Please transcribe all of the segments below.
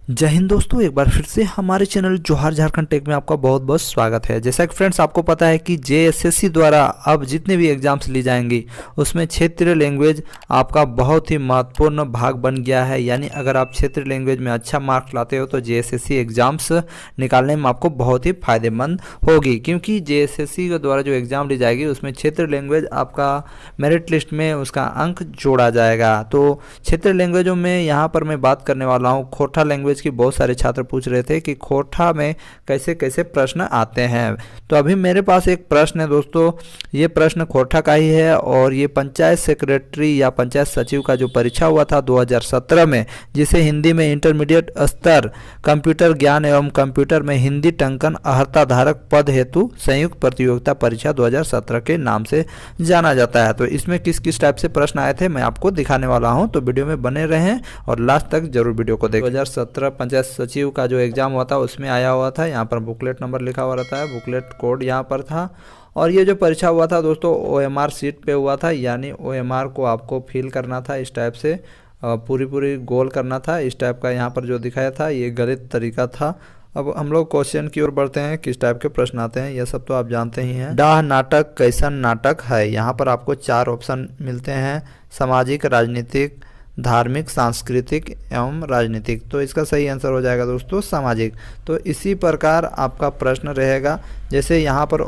जय हिंद दोस्तों, एक बार फिर से हमारे चैनल जोहार झारखंड टेक में आपका बहुत बहुत स्वागत है। जैसा कि फ्रेंड्स आपको पता है कि जेएसएससी द्वारा अब जितने भी एग्जाम्स ली जाएंगी उसमें क्षेत्रीय लैंग्वेज आपका बहुत ही महत्वपूर्ण भाग बन गया है। यानी अगर आप क्षेत्रीय लैंग्वेज में अच्छा मार्क्स लाते हो तो जेएसएससी एग्जाम्स निकालने में आपको बहुत ही फायदेमंद होगी, क्योंकि जेएसएससी के द्वारा जो एग्ज़ाम ली जाएगी उसमें क्षेत्रीय लैंग्वेज आपका मेरिट लिस्ट में उसका अंक जोड़ा जाएगा। तो क्षेत्रीय लैंग्वेजों में यहाँ पर मैं बात करने वाला हूँ खोरठा लैंग्वेज की। बहुत सारे छात्र पूछ रहे थे कि खोरठा में कैसे कैसे प्रश्न आते हैं। तो अभी मेरे पास एक प्रश्न है दोस्तों, ये प्रश्न खोरठा का ही है और ये पंचायत सेक्रेटरी या पंचायत सचिव का जो परीक्षा हुआ था 2017 में, जिसे हिंदी में इंटरमीडिएट स्तर कंप्यूटर ज्ञान एवं कंप्यूटर में हिंदी टंकन अर्हता धारक पद हेतु संयुक्त प्रतियोगिता परीक्षा 2017 के नाम से जाना जाता है। तो इसमें किस किस टाइप से प्रश्न आए थे मैं आपको दिखाने वाला हूं, तो वीडियो में बने रहें और लास्ट तक जरूर वीडियो को देखें। 2017 पंचायत सचिव का जो एग्जाम हुआ था उसमें आया हुआ था, यहाँ पर बुकलेट नंबर लिखा हुआ रहता है, बुकलेट कोड यहाँ पर था। और ये जो परीक्षा हुआ था दोस्तों ओएमआर सीट पे हुआ था, यानी ओएमआर को आपको फिल करना था इस टाइप से, पूरी पूरी गोल करना था इस टाइप का। यहाँ पर जो दिखाया था ये गलत तरीका था। अब हम लोग क्वेश्चन की ओर बढ़ते हैं, किस टाइप के प्रश्न आते हैं यह सब तो आप जानते ही हैं। डाह नाटक कैसन नाटक है, यहाँ पर आपको 4 ऑप्शन मिलते हैं, सामाजिक, राजनीतिक, धार्मिक, सांस्कृतिक एवं राजनीतिक। तो इसका सही आंसर हो जाएगा दोस्तों सामाजिक। तो इसी प्रकार आपका प्रश्न रहेगा, जैसे यहाँ पर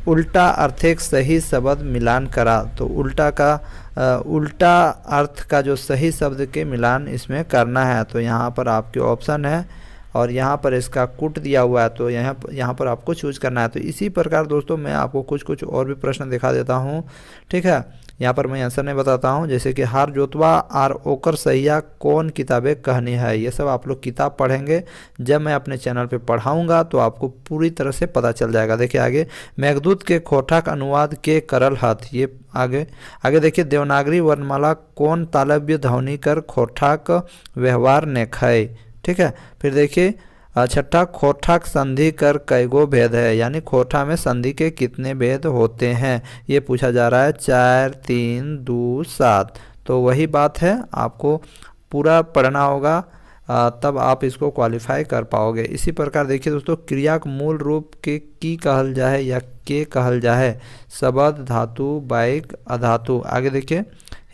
उल्टा अर्थ सही शब्द मिलान करा, तो उल्टा अर्थ का जो सही शब्द के मिलान इसमें करना है। तो यहाँ पर आपके ऑप्शन है और यहाँ पर इसका कुट दिया हुआ है, तो यहाँ पर आपको चूज करना है। तो इसी प्रकार दोस्तों मैं आपको कुछ और भी प्रश्न दिखा देता हूँ, ठीक है। यहाँ पर मैं आंसर नहीं बताता हूँ, जैसे कि हार जोतवा आर ओकर सहिया कौन किताबें कहनी है, ये सब आप लोग किताब पढ़ेंगे। जब मैं अपने चैनल पे पढ़ाऊँगा तो आपको पूरी तरह से पता चल जाएगा। देखिए आगे, मेघदूत के खोठाक अनुवाद के करल हथ, ये आगे देखिए, देवनागरी वर्णमाला कौन तालव्य ध्वनि कर खोठाक व्यवहार ने खय, ठीक है। फिर देखिए छठा, खोठाक संधि कर कैगो भेद है, यानी खोठा में संधि के कितने भेद होते हैं, ये पूछा जा रहा है। 4 3 2 7। तो वही बात है, आपको पूरा पढ़ना होगा, तब आप इसको क्वालिफाई कर पाओगे। इसी प्रकार देखिए दोस्तों, क्रिया के मूल रूप के की कहल जाए या के कहल जाए, शब्द, धातु, बाइक, अधातु। आगे देखिए,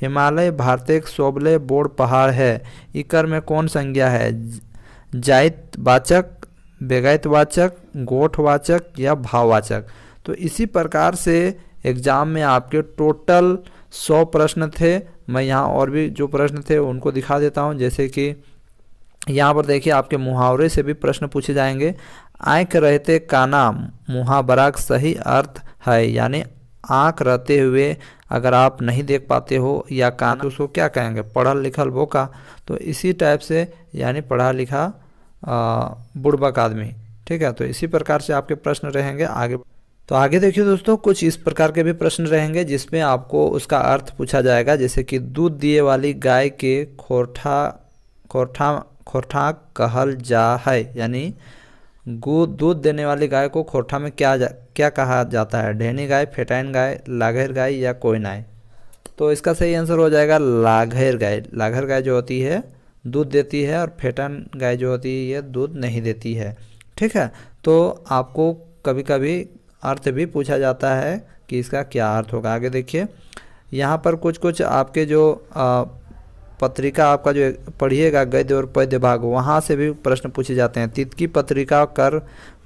हिमालय भारत सोबले बोर्ड पहाड़ है, इकर में कौन संज्ञा है, जाइत वाचक, बेगैत वाचक, गोठ वाचक या भाववाचक। तो इसी प्रकार से एग्जाम में आपके टोटल 100 प्रश्न थे। मैं यहाँ और भी जो प्रश्न थे उनको दिखा देता हूँ, जैसे कि यहाँ पर देखिए आपके मुहावरे से भी प्रश्न पूछे जाएंगे। आँख रहते काना मुहावरा का सही अर्थ है, यानी आँख रहते हुए अगर आप नहीं देख पाते हो या कान, तो उसको क्या कहेंगे, पढ़ल लिखल बोका। तो इसी टाइप से यानी पढ़ा लिखा बुड़बक आदमी, ठीक है। तो इसी प्रकार से आपके प्रश्न रहेंगे आगे। तो आगे देखिए दोस्तों, कुछ इस प्रकार के भी प्रश्न रहेंगे जिसमें आपको उसका अर्थ पूछा जाएगा, जैसे कि दूध दिए वाली गाय के खोरठा कहल जा है, यानी दूध देने वाली गाय को खोरठा में क्या कहा जाता है, ढेनी गाय, फेटाइन गाय, लाघेर गाय या कोयनाय। तो इसका सही आंसर हो जाएगा लाघेर गाय। लाघेर गाय जो होती है दूध देती है और फेटाइन गाय जो होती है ये दूध नहीं देती है, ठीक है। तो आपको कभी कभी अर्थ भी पूछा जाता है कि इसका क्या अर्थ होगा। आगे देखिए, यहाँ पर कुछ आपके जो पत्रिका आपका जो पढ़िएगा गद्य और पद्य भाग, वहाँ से भी प्रश्न पूछे जाते हैं। तितकी पत्रिका कर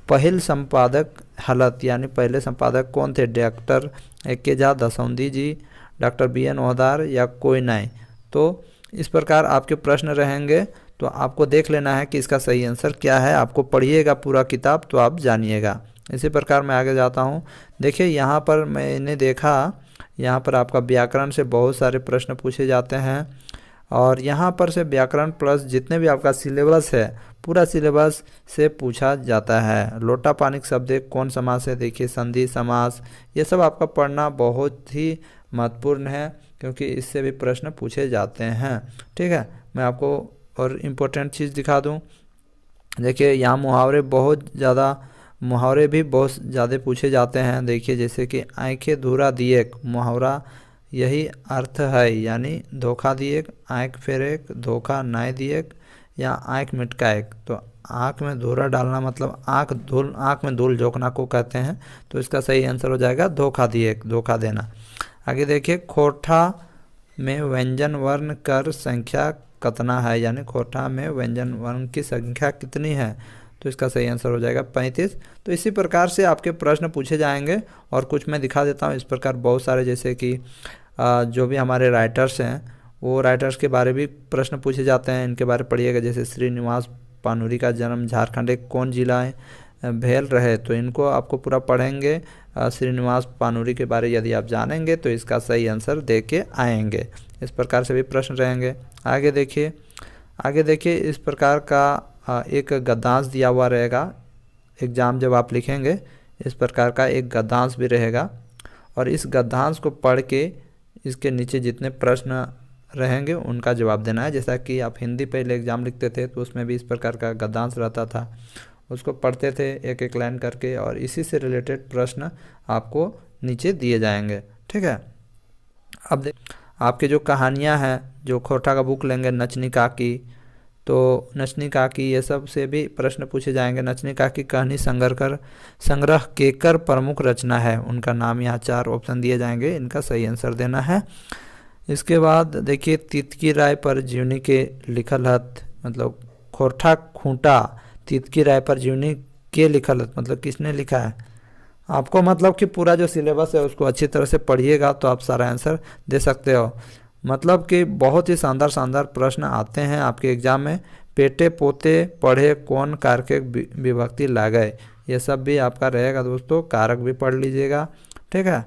पहल संपादक हलत, यानी पहले संपादक कौन थे, डॉक्टर ए.के. झा, दसौंधी जी, डॉक्टर बी.एन. ओहदार या कोयनाय। तो इस प्रकार आपके प्रश्न रहेंगे, तो आपको देख लेना है कि इसका सही आंसर क्या है। आपको पढ़िएगा पूरा किताब तो आप जानिएगा। इसी प्रकार मैं आगे जाता हूँ। देखिए यहाँ पर मैंने देखा, यहाँ पर आपका व्याकरण से बहुत सारे प्रश्न पूछे जाते हैं और यहाँ पर से व्याकरण प्लस जितने भी आपका सिलेबस है पूरा सिलेबस से पूछा जाता है। लोटा पानी शब्द कौन समास है, देखिए संधि समास, ये सब आपका पढ़ना बहुत ही महत्वपूर्ण है क्योंकि इससे भी प्रश्न पूछे जाते हैं, ठीक है। मैं आपको और इम्पोर्टेंट चीज़ दिखा दूं, देखिए यहाँ मुहावरे भी बहुत ज़्यादा पूछे जाते हैं। देखिए जैसे कि आँखें धूरा दिएक, मुहावरा यही अर्थ है, यानी धोखा दिएक, आँख फेरेक, धोखा नाय दिएक या आँख मिटकाएक। तो आँख में धूरा डालना मतलब आँख में धूल झोंकना को कहते हैं। तो इसका सही आंसर हो जाएगा धोखा दिए, धोखा देना। आगे देखिए, खोठा में व्यंजन वर्ण कर संख्या कितना है, यानी खोठा में व्यंजन वर्ण की संख्या कितनी है। तो इसका सही आंसर हो जाएगा 35। तो इसी प्रकार से आपके प्रश्न पूछे जाएंगे और कुछ मैं दिखा देता हूँ। इस प्रकार बहुत सारे, जैसे कि जो भी हमारे राइटर्स हैं वो राइटर्स के बारे भी प्रश्न पूछे जाते हैं, इनके बारे पढ़िएगा। जैसे श्रीनिवास पानूरी का जन्म झारखंड एक कौन जिला है भेल रहे, तो इनको आपको पूरा पढ़ेंगे। श्रीनिवास पानूरी के बारे यदि आप जानेंगे तो इसका सही आंसर दे के आएंगे। इस प्रकार से भी प्रश्न रहेंगे। आगे देखिए इस प्रकार का एक गद्यांश दिया हुआ रहेगा। एग्ज़ाम जब आप लिखेंगे इस प्रकार का एक गद्यांश भी रहेगा और इस गद्यांश को पढ़ के इसके नीचे जितने प्रश्न रहेंगे उनका जवाब देना है। जैसा कि आप हिंदी पहले एग्ज़ाम लिखते थे तो उसमें भी इस प्रकार का गद्यांश रहता था, उसको पढ़ते थे एक एक लाइन करके और इसी से रिलेटेड प्रश्न आपको नीचे दिए जाएंगे। ठीक है। अब आपके जो कहानियाँ हैं, जो खोठा का बुक लेंगे नचनी काकी, तो नचनी काकी ये सब से भी प्रश्न पूछे जाएंगे। नचनी काकी कहानी संग्रह केकर प्रमुख रचना है, उनका नाम यहाँ 4 ऑप्शन दिए जाएंगे, इनका सही आंसर देना है। इसके बाद देखिए, तितकी राय पर जीवनी के लिखल हत, मतलब खोठा खूंटा तितकी राय पर जीवनी के लिखल हत, मतलब किसने लिखा है। आपको मतलब कि पूरा जो सिलेबस है उसको अच्छी तरह से पढ़िएगा तो आप सारा आंसर दे सकते हो। मतलब कि बहुत ही शानदार प्रश्न आते हैं आपके एग्जाम में। पेटे पोते पढ़े कौन कारक विभक्ति लागय, ये सब भी आपका रहेगा दोस्तों, कारक भी पढ़ लीजिएगा। ठीक है।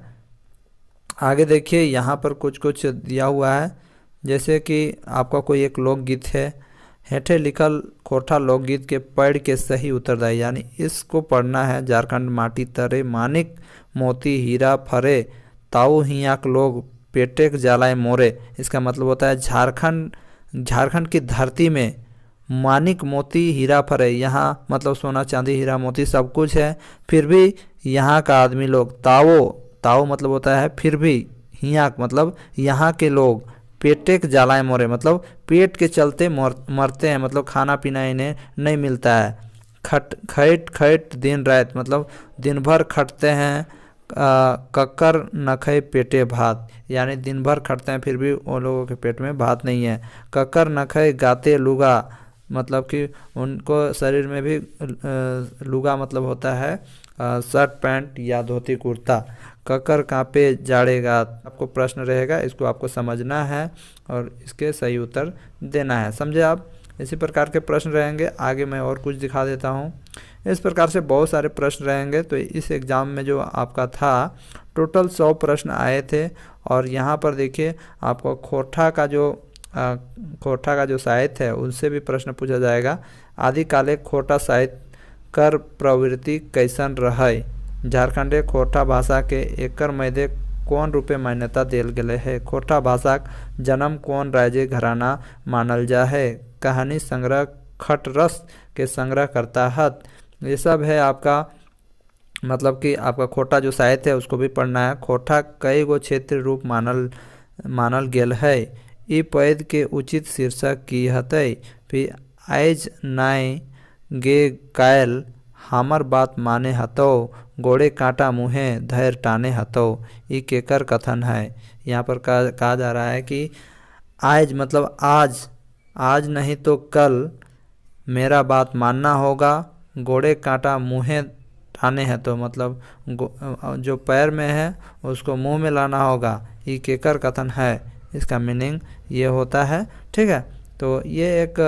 आगे देखिए, यहाँ पर कुछ दिया हुआ है। जैसे कि आपका कोई एक लोकगीत है, हेठे लिखल खोठा लोकगीत के पढ़ के सही उत्तरदायी, यानी इसको पढ़ना है। झारखंड माटी तरे मानिक मोती हीरा फरे ताऊ हियाक लोग पेटेक जालाए मोरे। इसका मतलब होता है झारखंड की धरती में मानिक मोती हीरा फरे, यहाँ मतलब सोना चांदी हीरा मोती सब कुछ है, फिर भी यहाँ का आदमी लोग ताओ मतलब होता है फिर भी, हियाक मतलब यहाँ के लोग, पेटेक जालाए मोरे मतलब पेट के चलते मरते हैं, मतलब खाना पीना इन्हें नहीं मिलता है। खट दिन रात मतलब दिन भर खटते हैं। कक्कर नखे पेटे भात, यानी दिन भर खटते हैं फिर भी उन लोगों के पेट में भात नहीं है। कक्कर नखे गाते लुगा, मतलब कि उनको शरीर में भी लुगा मतलब होता है शर्ट पैंट या धोती कुर्ता। कक्कर कांपे जाड़ेगा, आपको प्रश्न रहेगा, इसको आपको समझना है और इसके सही उत्तर देना है। समझे आप। इसी प्रकार के प्रश्न रहेंगे। आगे मैं और कुछ दिखा देता हूँ। इस प्रकार से बहुत सारे प्रश्न रहेंगे। तो इस एग्ज़ाम में जो आपका था टोटल 100 प्रश्न आए थे और यहाँ पर देखिए आपको खोठा का जो साहित्य है उनसे भी प्रश्न पूछा जाएगा। आदिकाले खोठा साहित्य कर प्रवृत्ति कैसन रहे, झारखंडे खोठा भाषा के एकर मैदे कौन रूपे मान्यता देल गए है, खोठा भाषा जन्म कौन राज्य घराना मानल जा है, कहानी संग्रह खटरस के संग्रह करता हत। ये सब है आपका, मतलब कि आपका खोठा जो साहित्य है उसको भी पढ़ना है। खोठा कई गो क्षेत्र रूप मानल गेल है, ई पैद के उचित शीर्षक की हतई, फिर आइज नाय गे कायल हमर बात माने हतो, गोड़े कांटा मुँहे धैर्य टाने हतो, ये केकर कथन है। यहाँ पर कहा जा रहा है कि आज मतलब आज नहीं तो कल मेरा बात मानना होगा, गोड़े कांटा मुँहे टाने हैं, तो मतलब जो पैर में है उसको मुंह में लाना होगा, ये केकर कथन है। इसका मीनिंग ये होता है। ठीक है। तो ये एक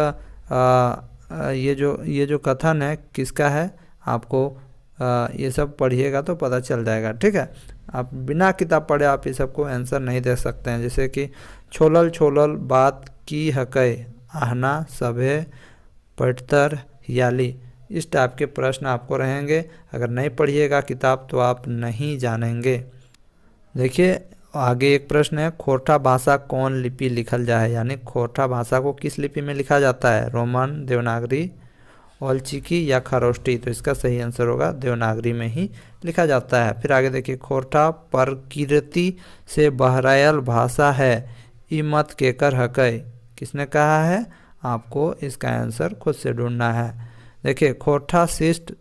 ये जो कथन है किसका है, आपको ये सब पढ़िएगा तो पता चल जाएगा। ठीक है। आप बिना किताब पढ़े आप ये सबको आंसर नहीं दे सकते हैं। जैसे कि छोलल बात की हकै, आहना सभे पटतर हियाली, इस टाइप के प्रश्न आपको रहेंगे। अगर नहीं पढ़िएगा किताब तो आप नहीं जानेंगे। देखिए आगे एक प्रश्न है, खोठा भाषा कौन लिपि लिखल जाए, यानी खोठा भाषा को किस लिपि में लिखा जाता है, रोमन, देवनागरी, ओलचिकी या खरोष्टी। तो इसका सही आंसर होगा देवनागरी में ही लिखा जाता है। फिर आगे देखिए, खोठा प्रकृति से बहरायल भाषा है, ई मत केकर हकै, किसने कहा है, आपको इसका आंसर खुद से ढूंढना है। देखिए, खोरठा शिष्ट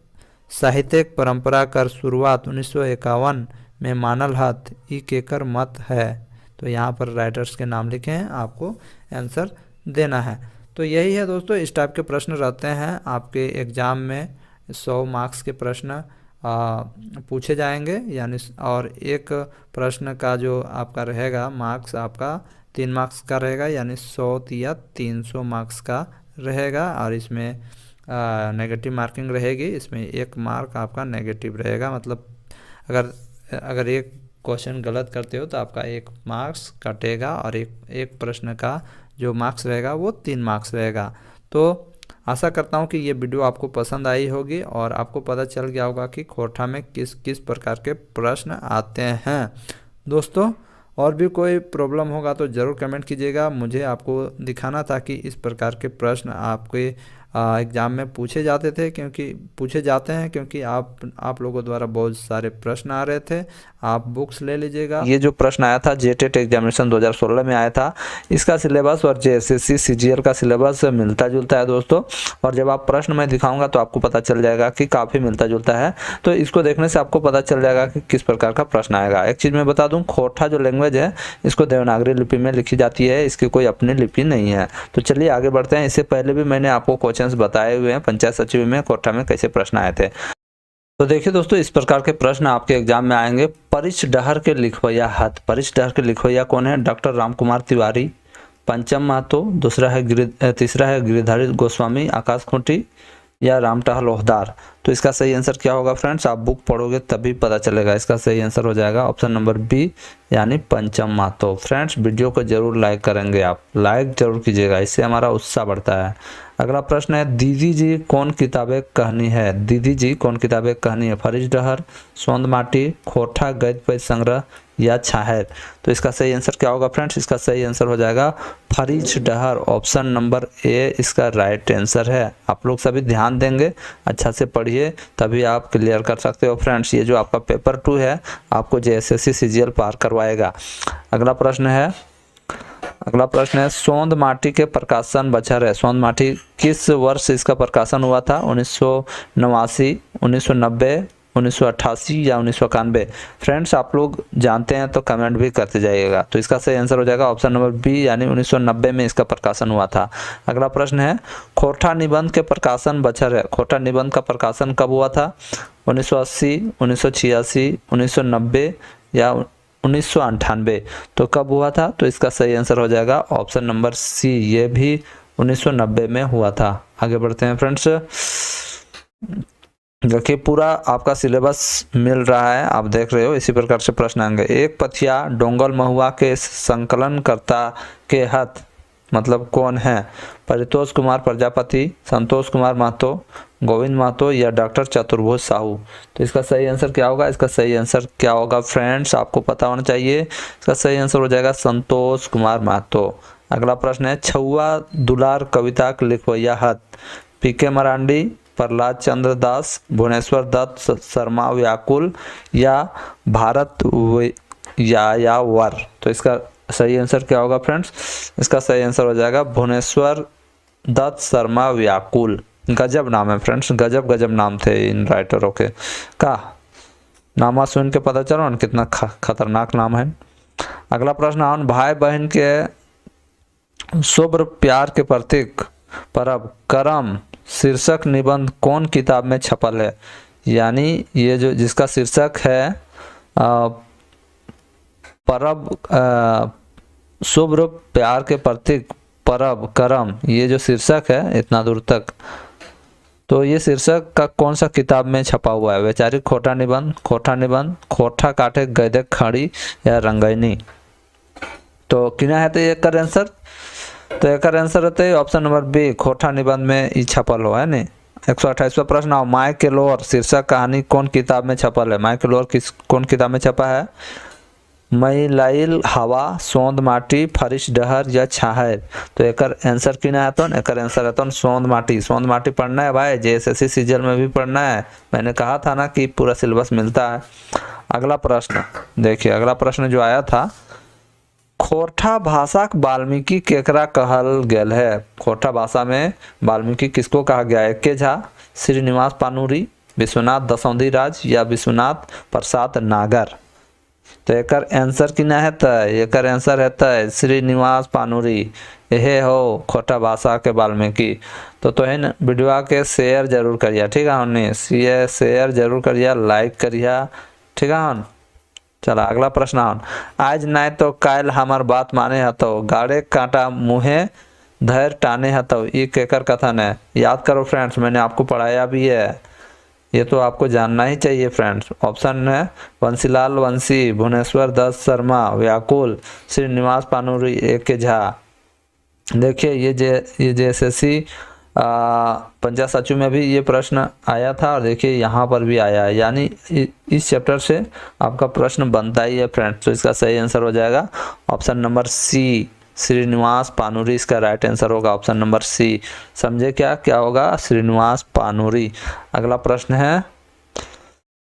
साहित्यिक परंपरा कर शुरुआत 1951 में मानल हत ई केकर मत है। तो यहाँ पर राइटर्स के नाम लिखे हैं, आपको आंसर देना है। तो यही है दोस्तों, इस टाइप के प्रश्न रहते हैं आपके एग्ज़ाम में। 100 मार्क्स के प्रश्न पूछे जाएंगे, यानी और एक प्रश्न का जो आपका रहेगा मार्क्स आपका 3 मार्क्स का रहेगा, यानी 100 या 300 मार्क्स का रहेगा। और इसमें नेगेटिव मार्किंग रहेगी, इसमें 1 मार्क आपका नेगेटिव रहेगा। मतलब अगर एक क्वेश्चन गलत करते हो तो आपका 1 मार्क्स कटेगा, और एक प्रश्न का जो मार्क्स रहेगा वो 3 मार्क्स रहेगा। तो आशा करता हूँ कि ये वीडियो आपको पसंद आई होगी और आपको पता चल गया होगा कि खोरठा में किस किस प्रकार के प्रश्न आते हैं। दोस्तों, और भी कोई प्रॉब्लम होगा तो ज़रूर कमेंट कीजिएगा। मुझे आपको दिखाना था कि इस प्रकार के प्रश्न आपके एग्ज़ाम में पूछे जाते हैं, क्योंकि आप लोगों द्वारा बहुत सारे प्रश्न आ रहे थे। आप बुक्स ले लीजिएगा। ये जो प्रश्न आया था जेटेट एग्जामिनेशन 2016 में आया था, इसका सिलेबस और जेएसएससी सीजीएल का सिलेबस मिलता जुलता है दोस्तों। और जब आप प्रश्न मैं दिखाऊंगा तो आपको पता चल जाएगा कि काफ़ी मिलता जुलता है। तो इसको देखने से आपको पता चल जाएगा कि किस प्रकार का प्रश्न आएगा। एक चीज़ मैं बता दूँ, खोरठा जो लैंग्वेज है इसको देवनागरी लिपि में लिखी जाती है, इसकी कोई अपनी लिपि नहीं है। तो चलिए आगे बढ़ते हैं। इससे पहले भी मैंने आपको क्वेश्चन बताए हुए हैं पंचायत सचिव में खोरठा में कैसे प्रश्न आए थे। तो देखिए दोस्तों, इस प्रकार के प्रश्न आपके एग्जाम में आएंगे। परिच डहर के लिखवैया हत, परिच डहर के लिखवैया कौन है? डॉक्टर रामकुमार तिवारी, पंचम महतो, तीसरा है गिरिधारी गोस्वामी, आकाश खूंटी या रामटहल ओहदार। तो इसका सही आंसर क्या होगा फ्रेंड्स? आप बुक पढ़ोगे तभी पता चलेगा। इसका सही आंसर हो जाएगा ऑप्शन नंबर बी, यानी पंचम महतो। फ्रेंड्स, वीडियो को जरूर लाइक करेंगे, आप लाइक जरूर कीजिएगा, इससे हमारा उत्साह बढ़ता है। अगला प्रश्न है, दीदी जी कौन किताबें कहनी है? दीदी जी कौन किताबें कहनी है? फरिश डहर, सोंद माटी, खोरठा गद्य पद्य संग्रह या छाहर। तो इसका सही आंसर क्या होगा फ्रेंड्स? इसका सही आंसर हो जाएगा फरिश डहर, ऑप्शन नंबर ए इसका राइट आंसर है। आप लोग सभी ध्यान देंगे, अच्छा से पढ़िए, तभी आप क्लियर कर सकते हो फ्रेंड्स। ये जो आपका पेपर 2 है आपको जेएसएससी सीजीएल पार करवाएगा। अगला प्रश्न है, सोंद माटी के प्रकाशन बछर है। सोंद माटी किस वर्ष इसका प्रकाशन हुआ था? 1989, 1990, 1988 या 1991। फ्रेंड्स, आप लोग जानते हैं तो कमेंट भी करते जाइएगा। तो इसका सही आंसर हो जाएगा ऑप्शन नंबर बी, यानी 1990 में इसका प्रकाशन हुआ था। अगला प्रश्न है, खोरठा निबंध के प्रकाशन बछर है। खोरठा निबंध का प्रकाशन कब हुआ था? 1980, 1986, 1990 या 1998। तो कब हुआ था? तो इसका सही आंसर हो जाएगा ऑप्शन नंबर सी, ये भी 1990 में हुआ था। आगे बढ़ते हैं फ्रेंड्स। देखिए, पूरा आपका सिलेबस मिल रहा है, आप देख रहे हो, इसी प्रकार से प्रश्न आएंगे। एक पथिया डोंगल महुआ के संकलनकर्ता के हत मतलब कौन है? परितोष कुमार प्रजापति, संतोष कुमार महतो, गोविंद महतो या डॉक्टर चतुर्भुज साहू। तो इसका सही आंसर क्या होगा? इसका सही आंसर क्या होगा फ्रेंड्स? आपको पता होना चाहिए। इसका सही आंसर हो जाएगा संतोष कुमार महतो। अगला प्रश्न है, छुआ दुलार कविता के लिखवैया हत। पीके मरांडी, प्रहलाद चंद्र दास, भुवनेश्वर दत्त शर्मा व्याकुल या भारत या वर। तो इसका सही आंसर क्या होगा फ्रेंड्स? इसका सही आंसर हो जाएगा भुवनेश्वर दत्त शर्मा व्याकुल। गजब नाम है फ्रेंड्स, गजब नाम थे इन राइटरों के। का नामा सुन के पता चलो ना कितना खतरनाक नाम है। अगला प्रश्न, भाई बहन के शुभ्र प्यार के प्रतीक परब करम शीर्षक निबंध कौन किताब में छपल है? यानी ये जो जिसका शीर्षक है परब शुभ्र प्यार के प्रतीक परब करम, ये जो शीर्षक है इतना दूर तक, तो ये शीर्षक का कौन सा किताब में छपा हुआ है? वैचारिक खोटा निबंध, खोटा काटे गद्य खड़ी या रंगैनी। तो किना है तो एक आंसर? तो एक आंसर रहते है ऑप्शन नंबर बी, खोटा निबंध में ई छपल हो है नहीं। 128वां प्रश्न, आओ माय के लोअर शीर्षक कहानी कौन किताब में छपल है? माय के लोअर कौन किताब में छपा है? मैलाइल हवा, सोंद माटी, फरिश डहर या छाहर। तो एक आंसर किना है तो एक आंसर है तो सोंद माटी। सोंद माटी पढ़ना है भाई, जेएसएससी सीजीएल में भी पढ़ना है। मैंने कहा था ना कि पूरा सिलेबस मिलता है। अगला प्रश्न देखिए, अगला प्रश्न जो आया था खोरठा भाषाक वाल्मीकि केकरा कहल गेल है। खोरठा भाषा में वाल्मीकि किसको कहा गया है? के झा, श्रीनिवास पानुरी, विश्वनाथ दसौंधी राज या विश्वनाथ प्रसाद नागर। तो एकर आंसर किना हेतै? एकर आंसर हेतै श्रीनिवास पानुरी। यहे हो खोरठा भाषा के वाल्मीकि। तो तोहन वीडियो के शेयर जरूर करिए, ठीक है हमने शेयर जरूर करिए, लाइक करिए, ठीक है। चला अगला प्रश्न। आज नहीं तो काल हमार बात माने हतो, गाड़े कांटा मुँहे धैर्य टाने हतो, ये केकर कथन है? याद करो फ्रेंड्स, मैंने आपको पढ़ाया भी है, ये तो आपको जानना ही चाहिए फ्रेंड्स। ऑप्शन है बंसीलाल बंसी, भुवनेश्वर दत्त शर्मा, व्याकुल, श्रीनिवास पानुरी, ए के झा। देखिए ये एसएससी पंचायत सचिव में भी ये प्रश्न आया था और देखिए यहाँ पर भी आया है, यानी इस चैप्टर से आपका प्रश्न बनता ही है फ्रेंड्स। तो इसका सही आंसर हो जाएगा ऑप्शन नंबर सी, श्रीनिवास पानुरी इसका राइट आंसर होगा, ऑप्शन नंबर सी। समझे क्या क्या होगा? श्रीनिवास पानुरी। अगला प्रश्न है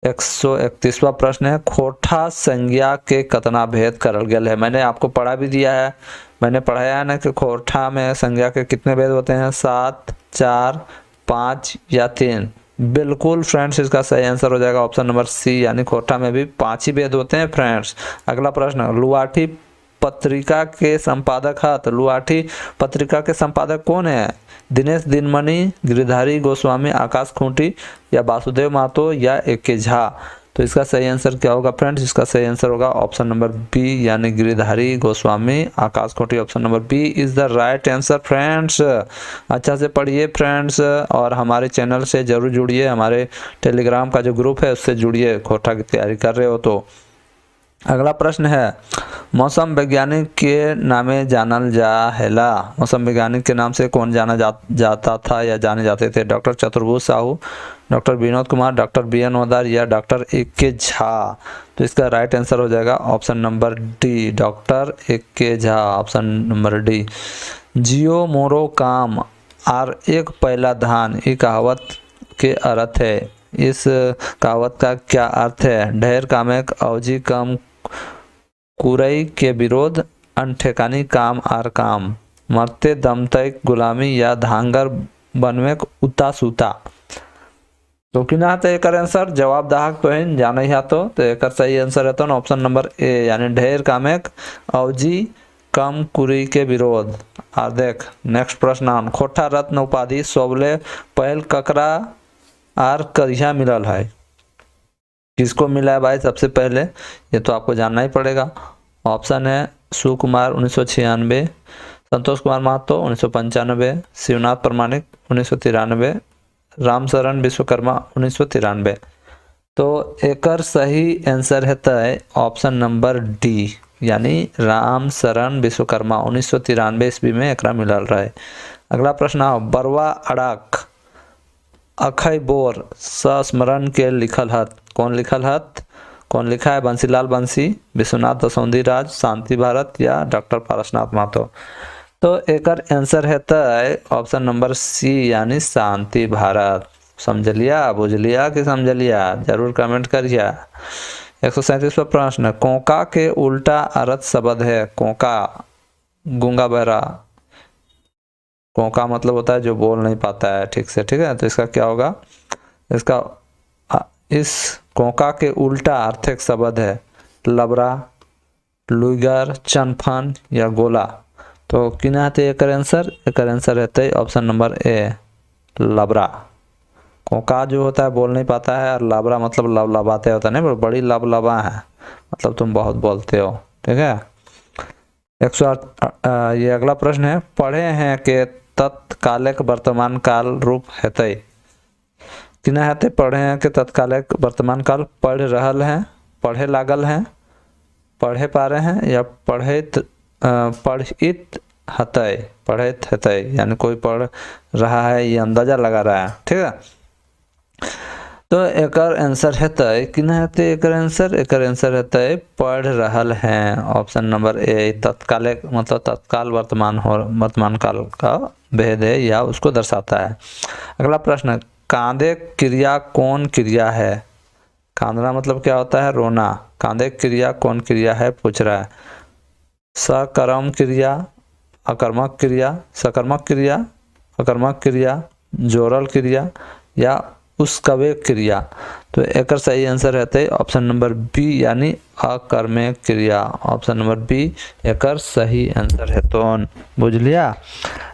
131वां प्रश्न है, खोरठा संज्ञा के कतना भेद करल गेल है। मैंने आपको पढ़ा भी दिया है, मैंने पढ़ाया है ना कि खोरठा में संज्ञा के कितने भेद होते हैं? 7, 4, 5 या 3। बिल्कुल फ्रेंड्स, इसका सही आंसर हो जाएगा ऑप्शन नंबर सी, यानी खोरठा में भी 5 ही भेद होते हैं फ्रेंड्स। अगला प्रश्न, लुआठी पत्रिका के संपादक है, तो लुआठी पत्रिका के संपादक कौन है? दिनेश दिनमणि, गिरिधारी गोस्वामी, आकाश खूंटी या वासुदेव महतो या ए.के. झा। तो इसका सही आंसर क्या होगा फ्रेंड्स? इसका सही आंसर होगा ऑप्शन नंबर बी, यानी Girdhari Goswami, Akash Khunti. Option number B is the right answer friends. अच्छा से पढ़िए फ्रेंड्स, और हमारे चैनल से जरूर जुड़िए, हमारे टेलीग्राम का जो ग्रुप है उससे जुड़िए, खोरठा की तैयारी कर रहे हो तो। अगला प्रश्न है, मौसम वैज्ञानिक के नामे जानल जा हैला। मौसम वैज्ञानिक के नाम से कौन जाना जाता था या जाने जाते थे? Doctor Chaturbhuj Sahu, doctor Vinod Kumar, doctor B N. Odar या डॉक्टर ए.के. झा। तो इसका राइट आंसर हो जाएगा option number D, doctor A K. Jha, option number D. जियो मोरो काम आर एक पहला धान, ये कहावत के अर्थ है। इस कहावत का क्या अर्थ है? ढेर कामेक अवजी कम कुरई के विरोध, अनठेकानी काम आर काम, मरते दम तक गुलामी या धांगर बनवे उता सूता। तो किना तो एक आंसर जवाब दाहक तो है जाने ही तो एक सही आंसर है तो ऑप्शन नंबर ए, यानी ढेर कामेक अवजी कम कुरी के विरोध। और देख नेक्स्ट प्रश्न, खोरठा रत्न उपाधि सोबले पहल ककरा आर करिया मिलल है? किसको मिला है भाई सबसे पहले? ये तो आपको जानना ही पड़ेगा। ऑप्शन है सुकुमार 1996, संतोष कुमार महतो 1995, शिवनाथ प्रमाणिक 1993, रामशरण विश्वकर्मा 1993। तो एकर सही आंसर है ऑप्शन नंबर डी, यानी रामशरण विश्वकर्मा 1993 ईस्वी में एकरा मिलल रहे। अगला प्रश्न, बरवा अड़ाक अखय बोर संस्मरण के लिखल हत। कौन लिखल हत? कौन लिखा है? बंसीलाल बंसी, विश्वनाथ दसौंधी राज, शांति भारत या डॉक्टर पारसनाथ महतो। तो एकर आंसर है ऑप्शन नंबर सी, यानी शांति भारत। समझलिया, बुझलिया कि समझलिया? जरूर कमेंट करिए। 137वां प्रश्न, कोका के उल्टा अर्थ शब्द है। कोका गूंगा बहरा, कोका मतलब होता है जो बोल नहीं पाता है ठीक से, ठीक है। तो इसका क्या होगा? इसका इस कोका के उल्टा आर्थिक शब्द है लबरा, लुगर, चनफन या गोला। तो किना है एक आंसर? एक आंसर रहता है ऑप्शन नंबर ए, लबरा। कोका जो होता है बोल नहीं पाता है, और लबरा मतलब लबलाबाते होता है, नहीं बड़ी लबलबा है, मतलब तुम बहुत बोलते हो, ठीक है। 108 ये अगला प्रश्न है, पढ़े हैं के तत्कालिक वर्तमान काल रूप हेतै। किना हेतै? पढ़े हैं के तत्कालिक वर्तमान काल पढ़ रहल हैं, पढ़े लागल हैं, पढ़े पा रहे हैं या पढ़ित हतै, पढ़ित हतै, यानी कोई पढ़ रहा है ये अंदाजा लगा रहा है, ठीक है। तो एक आंसर है किना है एक आंसर? एक आंसर है पढ़ रहल हैं, ऑप्शन नंबर ए। तत्कालिक मतलब तत्काल वर्तमान काल का भेद है या उसको दर्शाता है। अगला प्रश्न, कांदे क्रिया कौन क्रिया है? कांदना मतलब क्या होता है? रोना। कांदे क्रिया कौन क्रिया है पूछ रहा है। सकर्मक क्रिया, अकर्मक क्रिया, सकर्मक क्रिया, अकर्मक क्रिया, जोड़ल क्रिया या उसकवे क्रिया। तो एक सही आंसर रहता है ऑप्शन नंबर बी यानी अकर्मक क्रिया। ऑप्शन नंबर बी एक सही आंसर है। तो बुझ लिया।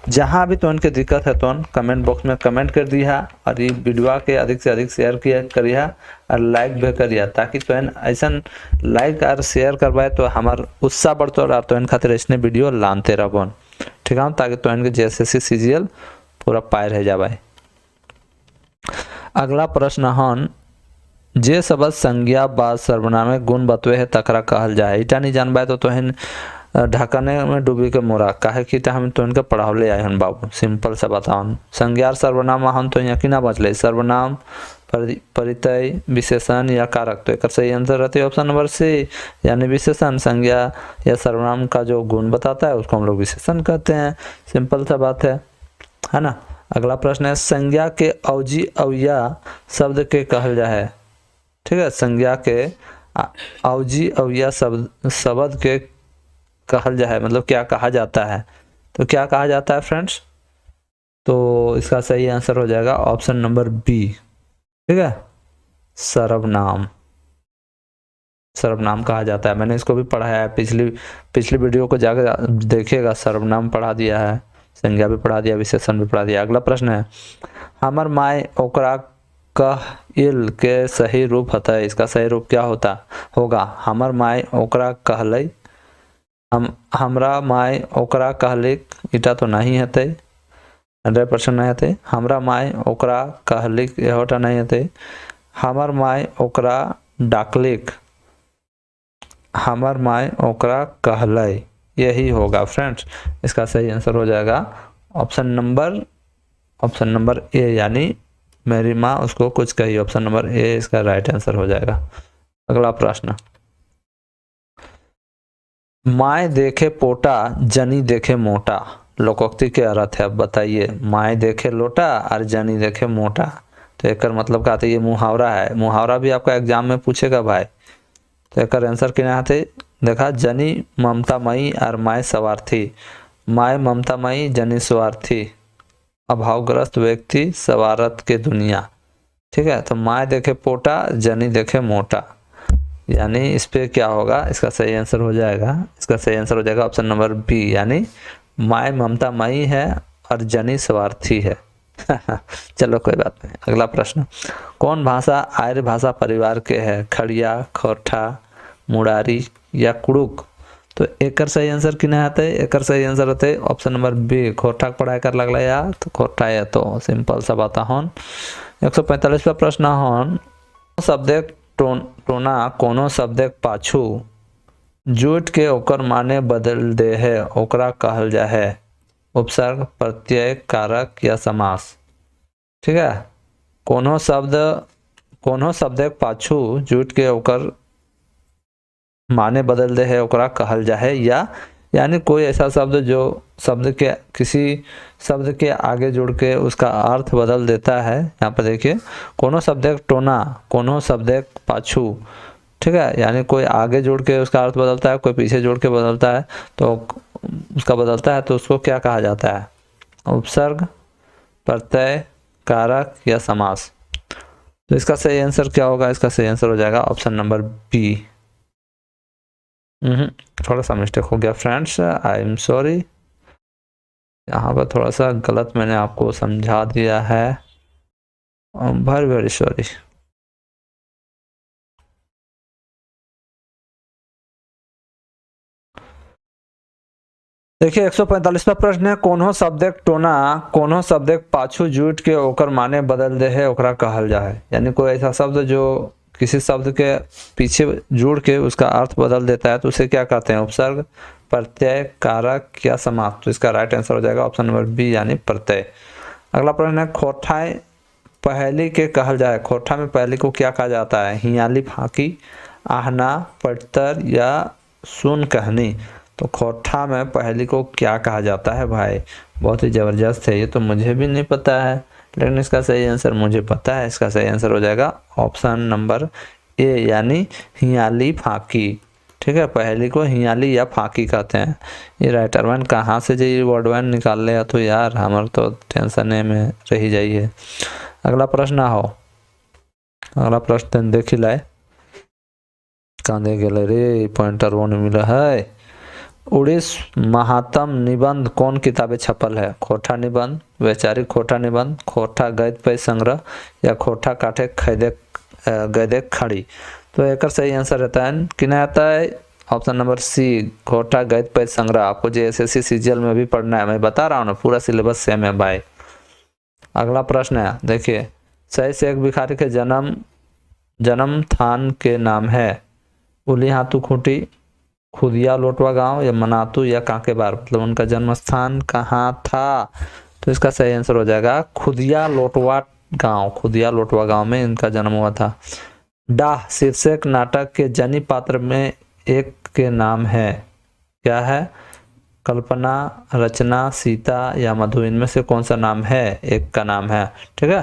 जहाँ भी तो उनके दिक्कत है तो कमेंट बॉक्स में कमेंट कर दिया और ये वीडियो के अधिक से अधिक शेयर किया करिए और लाइक भी करिए, ताकि तो ऐसा लाइक और शेयर करवाए तो हमार उत्साह बढ़ता और तो खातिर ऐसे वीडियो लानते रहो। ठीक है, ताकि तो इनके JSSC CGL पूरा पाए रह जाए। अगला प्रश्न हन, जे शब्द संज्ञा बाद सर्वनाम गुण बतवे है तकरा कहल जाए। इटा नहीं जानबा तो तोहन ढकने में डूबी के मोरा काहे कि हम तो इनके पढ़ावले आए हन बाबू। सिंपल सा बताओ, संज्ञा सर्वनाम हम तो यहाँ की ना बचले, सर्वनाम परिचय विशेषण या कारक। तो एक सही आंसर रहते है ऑप्शन नंबर सी यानी विशेषण। संज्ञा या सर्वनाम का जो गुण बताता है उसको हम लोग विशेषण कहते हैं। सिंपल सा बात है ना। अगला प्रश्न है, संज्ञा के अवजी अवया शब्द के कहल जाए। ठीक है, संज्ञा के अवजी अवया शब्द के कहल जाए, मतलब क्या कहा जाता है। तो क्या कहा जाता है फ्रेंड्स? तो इसका सही आंसर हो जाएगा ऑप्शन नंबर बी। ठीक है, सर्वनाम, सर्वनाम कहा जाता है। मैंने इसको भी पढ़ाया है, पिछली वीडियो को जाकर देखिएगा। सर्वनाम पढ़ा दिया है, संज्ञा भी पढ़ा दिया, विशेषण भी पढ़ा दिया। अगला प्रश्न है, हमर माय ओकरा कहल के सही रूप होता है। इसका सही रूप क्या होगा? हमर माय ओकरा कहले, हमरा माय ओकरा कहलिक। इटा तो नहीं हेते, 100% नहीं हेते। हमरा माय ओकरा कहलिक यहोटा नहीं हेते। हमर माय ओकरा डाकलिक, हमर माय ओकरा कहले, यही होगा फ्रेंड्स। इसका सही आंसर हो जाएगा ऑप्शन नंबर ए यानी मेरी माँ उसको कुछ कही। ऑप्शन नंबर ए इसका राइट आंसर हो जाएगा। अगला प्रश्न, माय देखे पोटा जनी देखे मोटा, लोकोक्ति के अर्थ है। अब बताइए, माय देखे लोटा और जनी देखे मोटा, तो एक मतलब का आता है? ये मुहावरा है। मुहावरा भी आपका एग्जाम में पूछेगा भाई। तो एक आंसर क्या आते देखा, जनी ममतामयी और माय स्वार्थी। माय ममतामयी, जनी स्वार्थी, अभावग्रस्त व्यक्ति, सवारत के दुनिया। ठीक है, तो माय देखे पोटा जनी देखे मोटा, यानी इस पे क्या होगा? इसका सही आंसर हो जाएगा ऑप्शन नंबर बी यानी माय ममतामयी है और जनी स्वार्थी है। चलो कोई बात नहीं। अगला प्रश्न, कौन भाषा आर्य भाषा परिवार के है? खड़िया, खोरठा, मुरारी या कुड़ुक। तो एक सही आंसर किना आता है? एक सही आंसर होते है ऑप्शन नंबर बी, खोरठा पढ़ाई कर लगला या तो खोरठा है। तो सिंपल सा बात हन। 145वां प्रश्न हन, शब्द टोना कोनो शब्द पाछू जुट के ओकर माने बदल दे है, ओकरा कहल जा है। उपसर्ग, प्रत्यय, कारक या समास। ठीक है, कोनो शब्द पाछू जुट के ओकर माने बदल दे है, ओकरा कहल जा है। या यानी कोई ऐसा शब्द जो किसी शब्द के आगे जुड़ के उसका अर्थ बदल देता है। यहाँ पर देखिए, कोनो शब्द टोना, कोनो शब्द पाछू। ठीक है, यानी कोई आगे जुड़ के उसका अर्थ बदलता है, कोई पीछे जुड़ के बदलता है, तो उसका बदलता है तो उसको क्या कहा जाता है? उपसर्ग, प्रत्यय, कारक या समास। तो इसका सही आंसर क्या होगा? इसका सही आंसर हो जाएगा ऑप्शन नंबर बी। थोड़ा सा मिस्टेक हो गया फ्रेंड्स, आई एम सॉरी। यहाँ पर थोड़ा सा गलत मैंने आपको समझा दिया है, वेरी वेरी सॉरी। देखिए 145वां प्रश्न है, कोनो शब्द टोना कोनो शब्द पाछू जुट के ओकर माने बदल दे है, ओकरा कहल जा है। यानी कोई ऐसा शब्द जो किसी शब्द के पीछे जुड़ के उसका अर्थ बदल देता है तो उसे क्या कहते हैं? उपसर्ग, प्रत्यय, कारक या समास। तो इसका राइट आंसर हो जाएगा ऑप्शन नंबर बी यानी प्रत्यय। अगला प्रश्न है, खोठाए पहली के कहल जाए। खोठा में पहली को क्या कहा जाता है? हियाली, फाकी, आहना, पटतर या सुन कहनी। तो खोठा में पहली को क्या कहा जाता है भाई? बहुत ही जबरदस्त है, ये तो मुझे भी नहीं पता है, लेकिन इसका सही आंसर मुझे पता है। इसका सही आंसर हो जाएगा ऑप्शन नंबर ए यानी हियाली, फाकी। ठीक है, पहली को हियाली या फाकी कहते हैं। ये राइटर वन कहाँ से जाइए वर्ड वन निकाल ले तो यार हमारे तो टेंशन में रही जाइए। अगला प्रश्न हो, अगला प्रश्न देख लाए कहाँ दे गए रे, पॉइंटर वो नहीं मिला है। उड़ीस महात्म निबंध कौन किताबें छपल है? खोटा निबंध, वैचारिक खोटा निबंध, खोटा गद्य पद्य संग्रह या खोटा काठे खैदे गद्य खड़ी। तो एक सही आंसर रहता है कि नहीं आता है ऑप्शन नंबर सी, खोटा गद्य पद्य संग्रह। आपको जो एसएससी सीजीएल में भी पढ़ना है, मैं बता रहा हूँ ना, पूरा सिलेबस सेम है भाई। अगला प्रश्न है देखिए, सही से एक भिखारी के जन्म स्थान के नाम है? उली हाथू खूंटी, खुदिया लोटवा गांव या मनातू या कांकेबार, मतलब उनका जन्म स्थान कहाँ था? तो इसका सही आंसर हो जाएगा खुदिया लोटवा गांव। खुदिया लोटवा गांव में इनका जन्म हुआ था। डाह शीर्षक नाटक के जनी पात्र में एक के नाम है, क्या है? कल्पना, रचना, सीता या मधु, इनमें से कौन सा नाम है? एक का नाम है, ठीक है।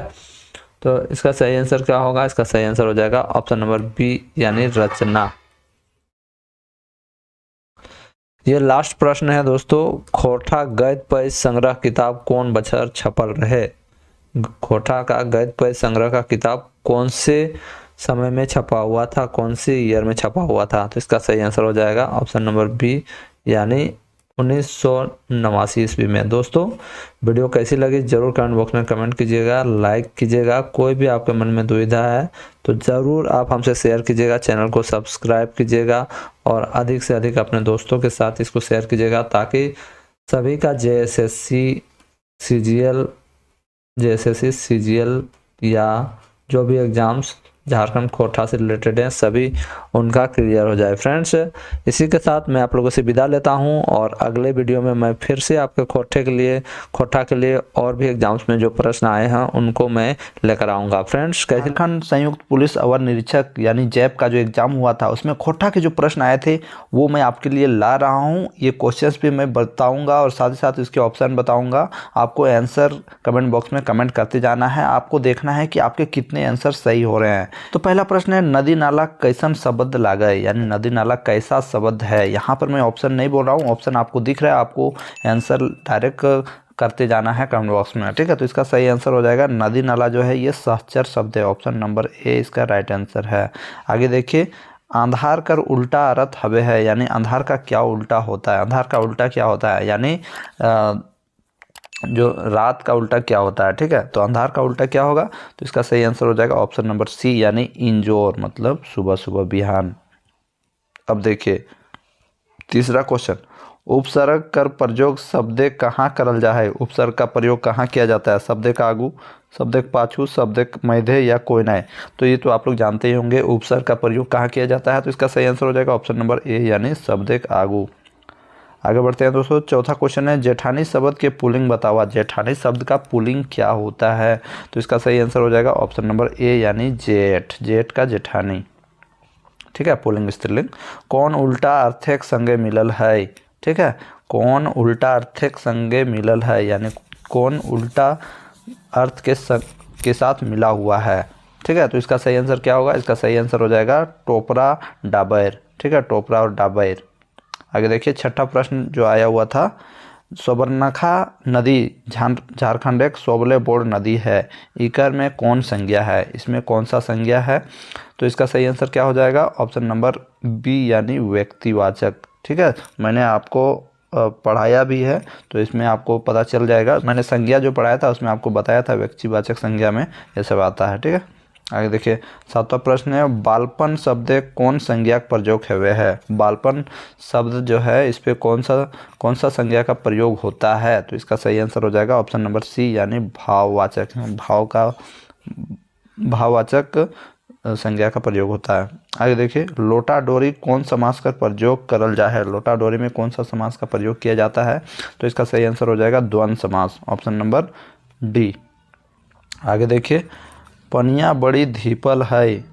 तो इसका सही आंसर क्या होगा? इसका सही आंसर हो जाएगा ऑप्शन नंबर बी यानी रचना। ये लास्ट प्रश्न है दोस्तों, खोटा गद्य पद्य संग्रह किताब कौन बछर छपल रहे? खोटा का गद्य पद्य संग्रह का किताब कौन से समय में छपा हुआ था, कौन सी ईयर में छपा हुआ था? तो इसका सही आंसर हो जाएगा ऑप्शन नंबर बी यानी 1989 ईस्वी में। दोस्तों वीडियो कैसी लगी जरूर कमेंट बॉक्स में कमेंट कीजिएगा, लाइक कीजिएगा। कोई भी आपके मन में दुविधा है तो ज़रूर आप हमसे शेयर कीजिएगा, चैनल को सब्सक्राइब कीजिएगा और अधिक से अधिक अपने दोस्तों के साथ इसको शेयर कीजिएगा ताकि सभी का जेएसएससी सीजीएल या जो भी एग्ज़ाम्स झारखंड कोटा से रिलेटेड हैं सभी उनका क्लियर हो जाए। फ्रेंड्स इसी के साथ मैं आप लोगों से विदा लेता हूं और अगले वीडियो में मैं फिर से आपके खोटा के लिए और भी एग्जाम्स में जो प्रश्न आए हैं उनको मैं लेकर आऊंगा। फ्रेंड्स झारखंड संयुक्त पुलिस अवर निरीक्षक यानी जैप का जो एग्जाम हुआ था उसमें खोटा के जो प्रश्न आए थे वो मैं आपके लिए ला रहा हूँ। ये क्वेश्चंस भी मैं बताऊँगा और साथ ही साथ इसके ऑप्शन बताऊँगा। आपको आंसर कमेंट बॉक्स में कमेंट करते जाना है, आपको देखना है कि आपके कितने आंसर सही हो रहे हैं। तो पहला प्रश्न है नदी नाला कैसन शब्द लागे, यानी नदी नाला कैसा शब्द है। यहाँ पर मैं ऑप्शन नहीं बोल रहा हूँ, ऑप्शन आपको दिख रहा है, आपको आंसर डायरेक्ट करते जाना है कमेंट बॉक्स में, ठीक है। तो इसका सही आंसर हो जाएगा नदी नाला जो है ये सहचर शब्द है, ऑप्शन नंबर ए इसका राइट आंसर है। आगे देखिए, आंधार कर उल्टा अर्थ हवे है, यानी आंधार का क्या उल्टा होता है? आंधार का उल्टा क्या होता है, यानी जो रात का उल्टा क्या होता है, ठीक है। तो अंधार का उल्टा क्या होगा? तो इसका सही आंसर हो जाएगा ऑप्शन नंबर सी यानी इंजोर, मतलब सुबह सुबह बिहान। अब देखिए तीसरा क्वेश्चन, उपसर्ग कर प्रयोग शब्दे कहाँ करल जा है? उपसर्ग का प्रयोग कहाँ किया जाता है? शब्दे का आगू, शब्दे के पाछू, शब्दे के मध्य या कोई नहीं? तो ये तो आप लोग जानते ही होंगे उपसर्ग का प्रयोग कहाँ किया जाता है। तो इसका सही आंसर हो जाएगा ऑप्शन नंबर ए यानी शब्दे के आगू। आगे बढ़ते हैं दोस्तों, चौथा क्वेश्चन है जेठानी शब्द के पुल्लिंग बतावा। जेठानी शब्द का पुल्लिंग क्या होता है? तो इसका सही आंसर हो जाएगा ऑप्शन नंबर ए यानी जेठ, जेठ का जेठानी, ठीक है, पुल्लिंग स्त्रीलिंग। कौन उल्टा अर्थक संगे मिलल है, ठीक है, कौन उल्टा अर्थक संगे मिलल है, यानी कौन उल्टा अर्थ के साथ मिला हुआ है, ठीक है। तो इसका सही आंसर क्या होगा? इसका सही आंसर हो जाएगा टोपरा डाबर, ठीक है, टोपरा और डाबर। आगे देखिए छठा प्रश्न जो आया हुआ था, स्वर्णखा नदी झारखंड एक सोबले बोर्ड नदी है, इकर में कौन संज्ञा है? इसमें कौन सा संज्ञा है? तो इसका सही आंसर क्या हो जाएगा? ऑप्शन नंबर बी यानी व्यक्तिवाचक, ठीक है। मैंने आपको पढ़ाया भी है तो इसमें आपको पता चल जाएगा। मैंने संज्ञा जो पढ़ाया था उसमें आपको बताया था व्यक्तिवाचक संज्ञा में ये सब आता है, ठीक है। आगे देखिए सातवां प्रश्न है, बालपन शब्द कौन संज्ञा का प्रयोग हुए है? बालपन शब्द जो है इस पे कौन सा संज्ञा का प्रयोग होता है? तो इसका सही आंसर हो जाएगा ऑप्शन नंबर सी यानी भाववाचक, भाववाचक संज्ञा का प्रयोग होता है। आगे देखिए लोटा डोरी कौन समास का प्रयोग करल जा है? लोटा डोरी में कौन सा समास का प्रयोग किया जाता है? तो इसका सही आंसर हो जाएगा द्वंद्व समास, ऑप्शन नंबर डी। आगे देखिए पनिया बड़ी धीपल है,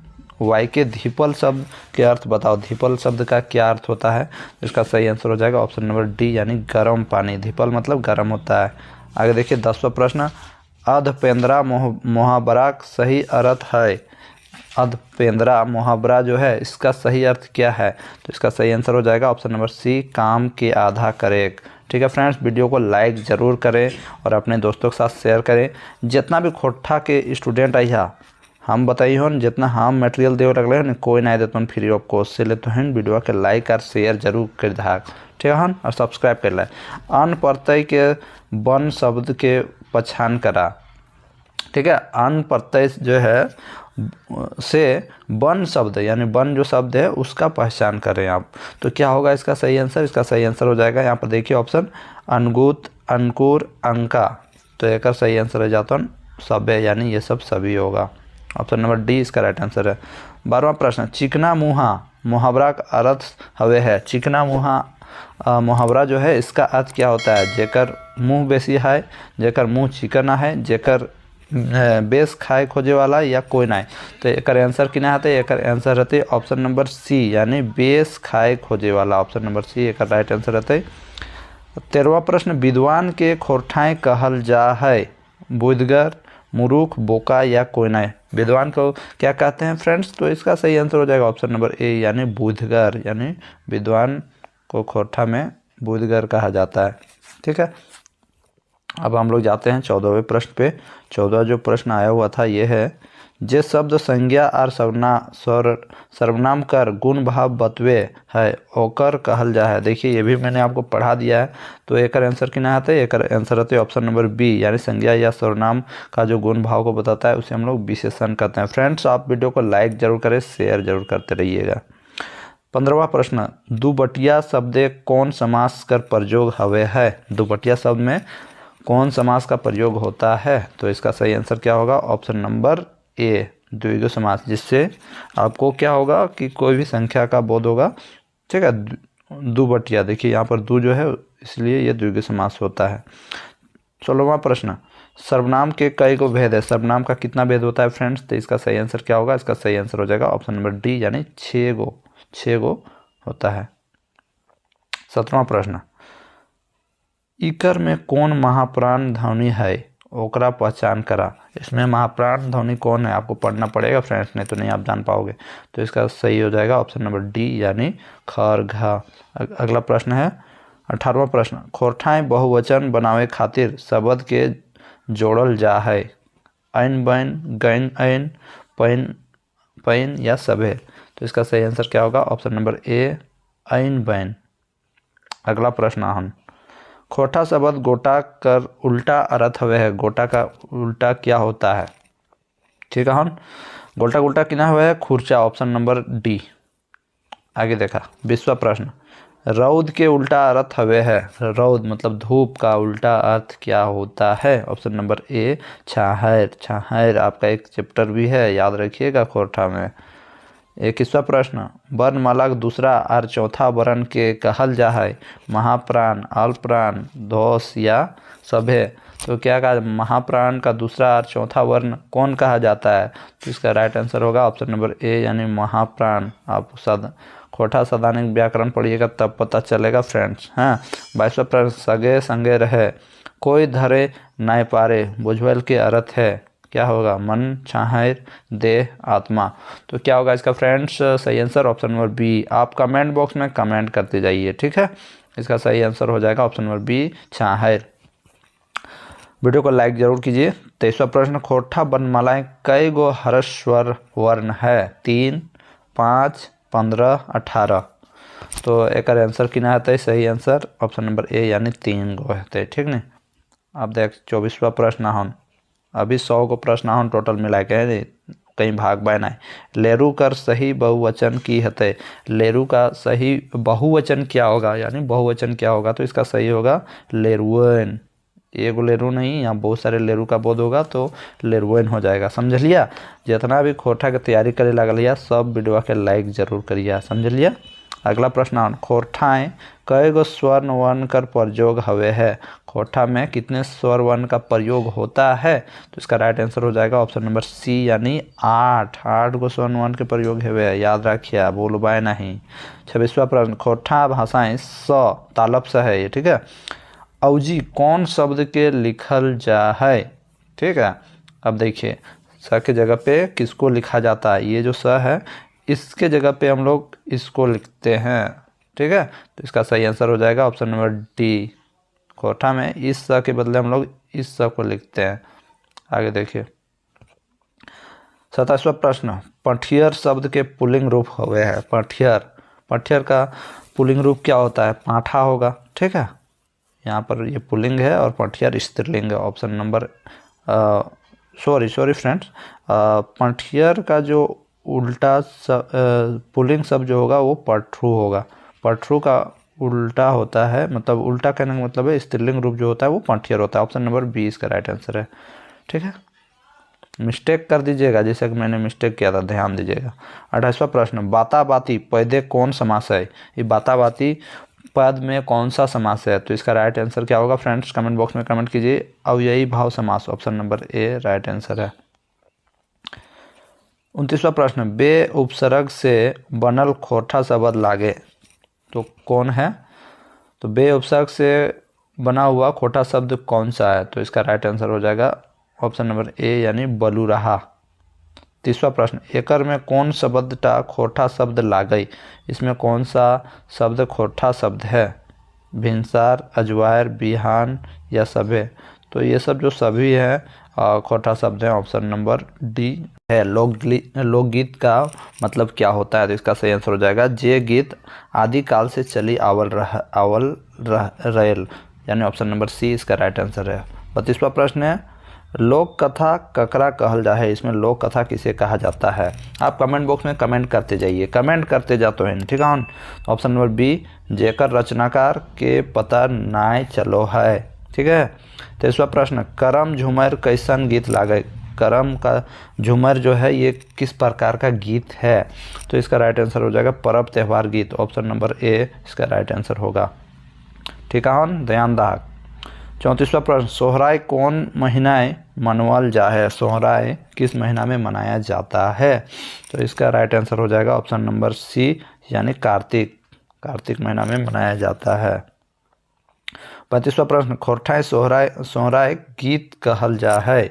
वाई के धीपल शब्द के अर्थ बताओ। धीपल शब्द का क्या अर्थ होता है? इसका सही आंसर हो जाएगा ऑप्शन नंबर डी यानी गर्म पानी, धीपल मतलब गर्म होता है। आगे देखिए 10वां प्रश्न, अधपेंद्रा मुहावरा सही अर्थ है। अधपेंद्रा मुहावरा जो है इसका सही अर्थ क्या है? तो इसका सही आंसर हो जाएगा ऑप्शन नंबर सी, काम के आधा करेक। ठीक है फ्रेंड्स, वीडियो को लाइक ज़रूर करें और अपने दोस्तों के साथ शेयर करें। जितना भी खोटा के स्टूडेंट आई है हम बताइए हो जितना हम मटेरियल देवे लगले हैं कोई नहीं देते फ्री ऑफ कॉस्ट से लेते हैं। वीडियो के लाइक और शेयर जरूर कर दे, ठीक है, और सब्सक्राइब कर ले। अन प्रत्यय के वन शब्द के पहचान करा। ठीक है, अन प्रत्यय जो है से वन शब्द यानी वन जो शब्द है उसका पहचान करें आप। तो क्या होगा इसका सही आंसर? इसका सही आंसर हो जाएगा यहाँ पर देखिए ऑप्शन अनगुत, अंकुर, अंका। तो एक सही आंसर हो जाता है सभ्य यानी ये सब सभी होगा। ऑप्शन नंबर डी इसका राइट आंसर है। 12वां प्रश्न, चिकना मुहा मुहावरा का अर्थ हवे है। चिकना मुहा मुहावरा जो है इसका अर्थ क्या होता है? जेकर मुँह बेसी है, जेकर मुँह चिकना है, जेकर बेस खाए खोजे वाला या कोई नहीं। तो एक आंसर कि ना है, एक आंसर रहते ऑप्शन नंबर सी यानी बेस खाए खोजे वाला। ऑप्शन नंबर सी एक राइट आंसर रहते। 13वां प्रश्न, विद्वान के खोरठाएँ कहल जा है। बुद्धगर, मूर्ख, बोका या कोई नहीं। विद्वान को क्या कहते हैं फ्रेंड्स? तो इसका सही आंसर हो जाएगा ऑप्शन नंबर ए यानी बुद्धगर, यानी विद्वान को खोरठा में बुद्धगर कहा जाता है। ठीक है, अब हम लोग जाते हैं 14वें प्रश्न पे। 14 जो प्रश्न आया हुआ था ये है, जे शब्द संज्ञा और सर्वनाम कर गुण भाव बतवे है ओकर कहल जा है। देखिए ये भी मैंने आपको पढ़ा दिया है। तो एक आंसर कि ना आते हैं, एक आंसर रहते हैं ऑप्शन नंबर बी यानी संज्ञा या सर्वनाम का जो गुण भाव को बताता है उसे हम लोग विशेषण कहते हैं। फ्रेंड्स आप वीडियो को लाइक जरूर करें, शेयर जरूर करते रहिएगा। 15वां प्रश्न, दुबटिया शब्द कौन समास कर प्रयोग हवे है। दुबटिया शब्द में कौन समास का प्रयोग होता है? तो इसका सही आंसर क्या होगा? ऑप्शन नंबर ए द्विगु समास, जिससे आपको क्या होगा कि कोई भी संख्या का बोध होगा। ठीक है, दुबटिया देखिए यहाँ पर दु जो है इसलिए ये द्विगु समास होता है। 16वां प्रश्न, सर्वनाम के कई को भेद है। सर्वनाम का कितना भेद होता है फ्रेंड्स? तो इसका सही आंसर क्या होगा? इसका सही आंसर हो जाएगा ऑप्शन नंबर डी यानी 6 गो होता है। 17वां प्रश्न, इकर में कौन महाप्राण ध्वनि है ओकरा पहचान करा। इसमें महाप्राण ध्वनि कौन है आपको पढ़ना पड़ेगा फ्रेंड्स, नहीं तो नहीं आप जान पाओगे। तो इसका सही हो जाएगा ऑप्शन नंबर डी यानी खर घा। अगला प्रश्न है 18वां प्रश्न, खोरठाएँ बहुवचन बनावे खातिर शब्द के जोड़ल जा है। ऐन बैन, गैन ऐन, पैन पैन या सभे। तो इसका सही आंसर क्या होगा? ऑप्शन नंबर ए ऐन बैन। अगला प्रश्न हम, खोटा शब्द गोटा कर उल्टा अर्थ हवे है। गोटा का उल्टा क्या होता है? ठीक है, हम गोल्टा उल्टा किना हुआ है? खुर्चा। Option number D. आगे देखा 20वां प्रश्न, रौद के उल्टा अर्थ हवे है। रौद मतलब धूप का उल्टा अर्थ क्या होता है? ऑप्शन नंबर ए छाहैर। छाहैर आपका एक चैप्टर भी है, याद रखिएगा खोरठा में। 21वां प्रश्न, वर्णमाला का दूसरा और चौथा वर्ण के कहल जा है। महाप्राण, अल्पप्राण, धोष या सभे। तो क्या कहा? महाप्राण का दूसरा और चौथा वर्ण कौन कहा जाता है? तो इसका राइट आंसर होगा ऑप्शन नंबर ए यानी महाप्राण। आप खोटा सदानिक व्याकरण पढ़िएगा तब पता चलेगा फ्रेंड्स। हाँ, 22वां प्रश्न, सगे संगे रहे कोई धरे नाय पारे बुझवेल के अर्थ है। क्या होगा? मन, छाहैर, देह, आत्मा। तो क्या होगा इसका फ्रेंड्स? सही आंसर ऑप्शन नंबर बी। आप कमेंट बॉक्स में कमेंट करते जाइए। ठीक है, इसका सही आंसर हो जाएगा ऑप्शन नंबर बी छाहैर। वीडियो को लाइक जरूर कीजिए। 23वां प्रश्न, खोरठा वर्णमालाएं कई गो ह्रस्वर वर्ण है? 3, 5, 15, 18। तो एक आंसर किना है? सही आंसर ऑप्शन नंबर ए यानी 3 गो है। ठीक नहीं, अब देख 24वां प्रश्न हम अभी 100 को प्रश्न हम टोटल मिला के कहीं भाग बाय है। लेरू कर सही बहुवचन की हते। लेरू का सही बहुवचन क्या होगा यानी बहुवचन क्या होगा? तो इसका सही होगा लेरुएन। एगो लेरू नहीं, यहाँ बहुत सारे लेरू का बोध होगा तो लेरुएन हो जाएगा। समझ लिया? जितना भी खोरठा के तैयारी करे लगलिया सब वीडियो के लाइक जरूर करिए। समझ लिया? अगला प्रश्न, खोरठाएँ कई गो स्वर्ण वर्ण कर प्रयोग हवे है। खोरठा में कितने स्वर वर्ण का प्रयोग होता है? तो इसका राइट आंसर हो जाएगा ऑप्शन नंबर सी यानी 8 गो स्वर्ण वर्ण के प्रयोग हुए है। याद रखिए, बोलबाए नहीं। 26वां प्रश्न, खोरठा भाषाएं स तालप से है। ठीक है, औजी कौन शब्द के लिखल जा है? ठीक है, अब देखिए स की जगह पे किसको लिखा जाता है, ये जो स है इसके जगह पे हम लोग इसको लिखते हैं, ठीक है। तो इसका सही आंसर हो जाएगा ऑप्शन नंबर डी। कोठा में इस स के बदले हम लोग इस स को लिखते हैं। आगे देखिए 27वां प्रश्न, पठियर शब्द के पुल्लिंग रूप हुए हैं। पठियर का पुल्लिंग रूप क्या होता है, पाठा होगा, ठीक है। यहाँ पर ये पुल्लिंग है और पठियर स्त्रीलिंग है। ऑप्शन नंबर सॉरी फ्रेंड्स, पठियर का जो उल्टा पुल्लिंग शब्द जो होगा वो पठरू होगा। पठरू का उल्टा होता है, मतलब उल्टा कहने का मतलब है स्त्रीलिंग रूप जो होता है वो पठियर होता है। ऑप्शन नंबर 20 का राइट आंसर है, ठीक है। मिस्टेक कर दीजिएगा, जैसे कि मैंने मिस्टेक किया था, ध्यान दीजिएगा। 28वां प्रश्न, बाता बाती पदे कौन समास है। ये बाता बाती पद में कौन सा समास है, तो इसका राइट आंसर क्या होगा फ्रेंड्स, कमेंट बॉक्स में कमेंट कीजिए। अव्ययी भाव समास, option number A right answer है। 29वां प्रश्न, बे उपसर्ग से बनल खोटा शब्द लागे, तो कौन है। तो बे उपसर्ग से बना हुआ खोटा शब्द कौन सा है, तो इसका राइट आंसर हो जाएगा ऑप्शन नंबर ए यानी बलुराहा। 30वां प्रश्न, एकर में कौन शब्द टा खोटा शब्द लागई, इसमें कौन सा शब्द खोटा शब्द है। भिनसार, अजवायर, बिहान या सभे, तो ये सब जो सभी है खोटा शब्द है। ऑप्शन नंबर डी है। लोकगीत का मतलब क्या होता है, तो इसका सही आंसर हो जाएगा जे गीत आदि काल से चली आवल रहेल, यानी ऑप्शन नंबर सी इसका राइट आंसर है। 32वां प्रश्न है, लोक कथा ककरा कहल जा है, इसमें लोक कथा किसे कहा जाता है। आप कमेंट बॉक्स में कमेंट करते जाइए, कमेंट करते जाते हैं, ठीक है। ऑप्शन नंबर बी, जेकर रचनाकार के पता नाय चलो है, ठीक है। 23वां प्रश्न, करम झूमर कैसन गीत लागे। करम का झूमर जो है ये किस प्रकार का गीत है, तो इसका राइट आंसर हो जाएगा पर्व त्यौहार गीत। ऑप्शन नंबर ए इसका राइट आंसर होगा, ठीक है। ध्यान दाग 34वां प्रश्न, सोहराय कौन महीनाएं मनवाल जा है। सोहराय किस महीना में मनाया जाता है, तो इसका राइट आंसर हो जाएगा ऑप्शन नंबर सी यानी कार्तिक महीना में मनाया जाता है। 35वां प्रश्न, खोरठा सोहराय गीत कहल जा है।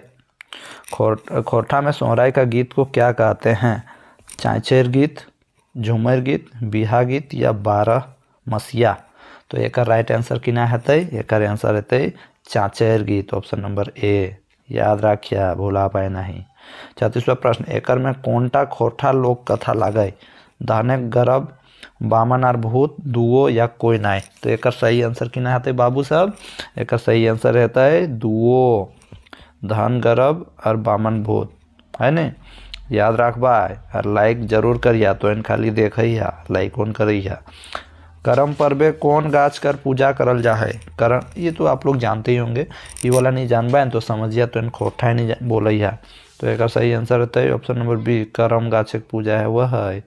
खोरठा में सोहराय का गीत को क्या कहते हैं। चाँचेर गीत, झूमर गीत, बिहा गीत या 12 मसिया, तो एक राइट आंसर किना हेतै, एक आंसर हेतै चाँचेर गीत। ऑप्शन नंबर ए याद रखिए, भूला पाए नहीं। 34वां प्रश्न, एकर में कोनटा खोरठा लोक कथा लागे। धानक गर्भ, बामन और भूत, दुओ या कोई नाय, तो एक सही आंसर किना हेतै बाबू साहब, एक सही आंसर हेतै दुओ, धन गर्भ और बामन भूत, है न। याद रखबा और लाइक जरूर करिया, तो इन खाली देखिया लाइक कौन करिया। करम पर्वे कौन गाछ कर पूजा करल जा है। करम ये तो आप लोग जानते ही होंगे, ये वाला नहीं जानबा तो समझिया, तो इन खोठा नहीं बोलिया, तो एक सही आंसर रहता है ऑप्शन नंबर बी, करम गाछ की पूजा है वह है।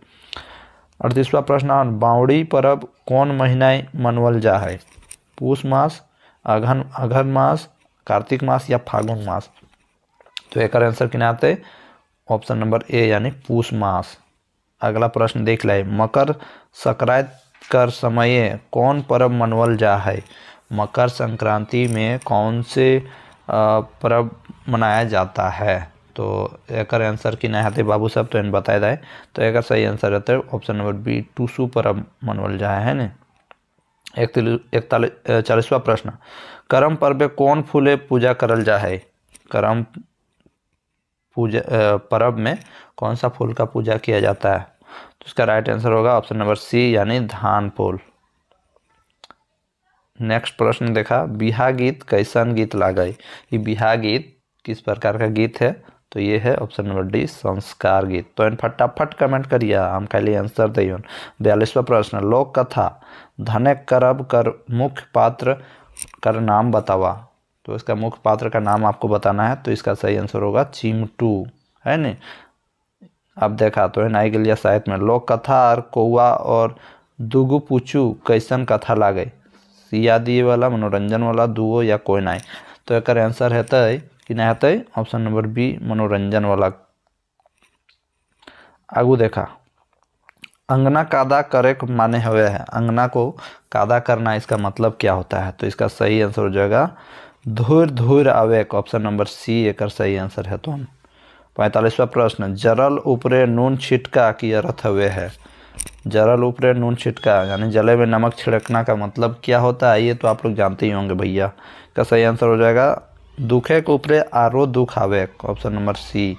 38वां प्रश्न, बावड़ी पर्व कौन महीना मनवल जा है। पूस मास, अघन मास, कार्तिक मास या फागुन मास, तो एक आंसर किना आते ऑप्शन नंबर ए यानी पूस मास। अगला प्रश्न देख ले, मकर संक्रांति कर समय कौन पर्व मनवल जा है। मकर संक्रांति में कौन से पर्व मनाया जाता है, तो एक आंसर की नहीं आते बाबू साहब, तो इन बताए जाए, तो एक सही आंसर रहता है ऑप्शन नंबर बी, टूसू पर्व मनवल जा है न। 40वां प्रश्न, करम पर्व कौन फूले पूजा करल जा है। करम पूजा पर्व में कौन सा फूल का पूजा किया जाता है, तो इसका राइट आंसर होगा ऑप्शन नंबर सी यानी धान फूल। नेक्स्ट प्रश्न देखा, बिहा गीत कैसन गीत लागे। ये बिहा गीत किस प्रकार का गीत है, तो ये है ऑप्शन नंबर डी संस्कार गीत। तो इन फटाफट कमेंट करिए, हम खाली आंसर दिए। 42वां प्रश्न, लोक कथा धनक करब कर मुख्य पात्र कर नाम बतावा, तो इसका मुख्य पात्र का नाम आपको बताना है, तो इसका सही आंसर होगा चिमटू, है न। अब देखा तो है आई गलिया साहित्य में, लोक कथा और कौआ और दुगु पूछू कैसन कथा लागे। सिया दिए वाला, मनोरंजन वाला, दुओ या कोई नाई, तो एक आंसर हेतै कि नहीं हेतै ऑप्शन नंबर बी मनोरंजन वाला। आगू देखा, अंगना कादा करे माने हुए है। अंगना को कादा करना इसका मतलब क्या होता है, तो इसका सही आंसर हो जाएगा धुर धुर आवे, ऑप्शन नंबर सी एक सही आंसर है। तो 45वां प्रश्न, जरल ऊपरे नून छिटका की अर्थ वे है। जरल ऊपरे नून छिटका यानी जले में नमक छिड़कना का मतलब क्या होता है, ये तो आप लोग जानते ही होंगे भैया। का सही आंसर हो जाएगा दुखे के ऊपरे आरो दुख आवे, ऑप्शन नंबर सी।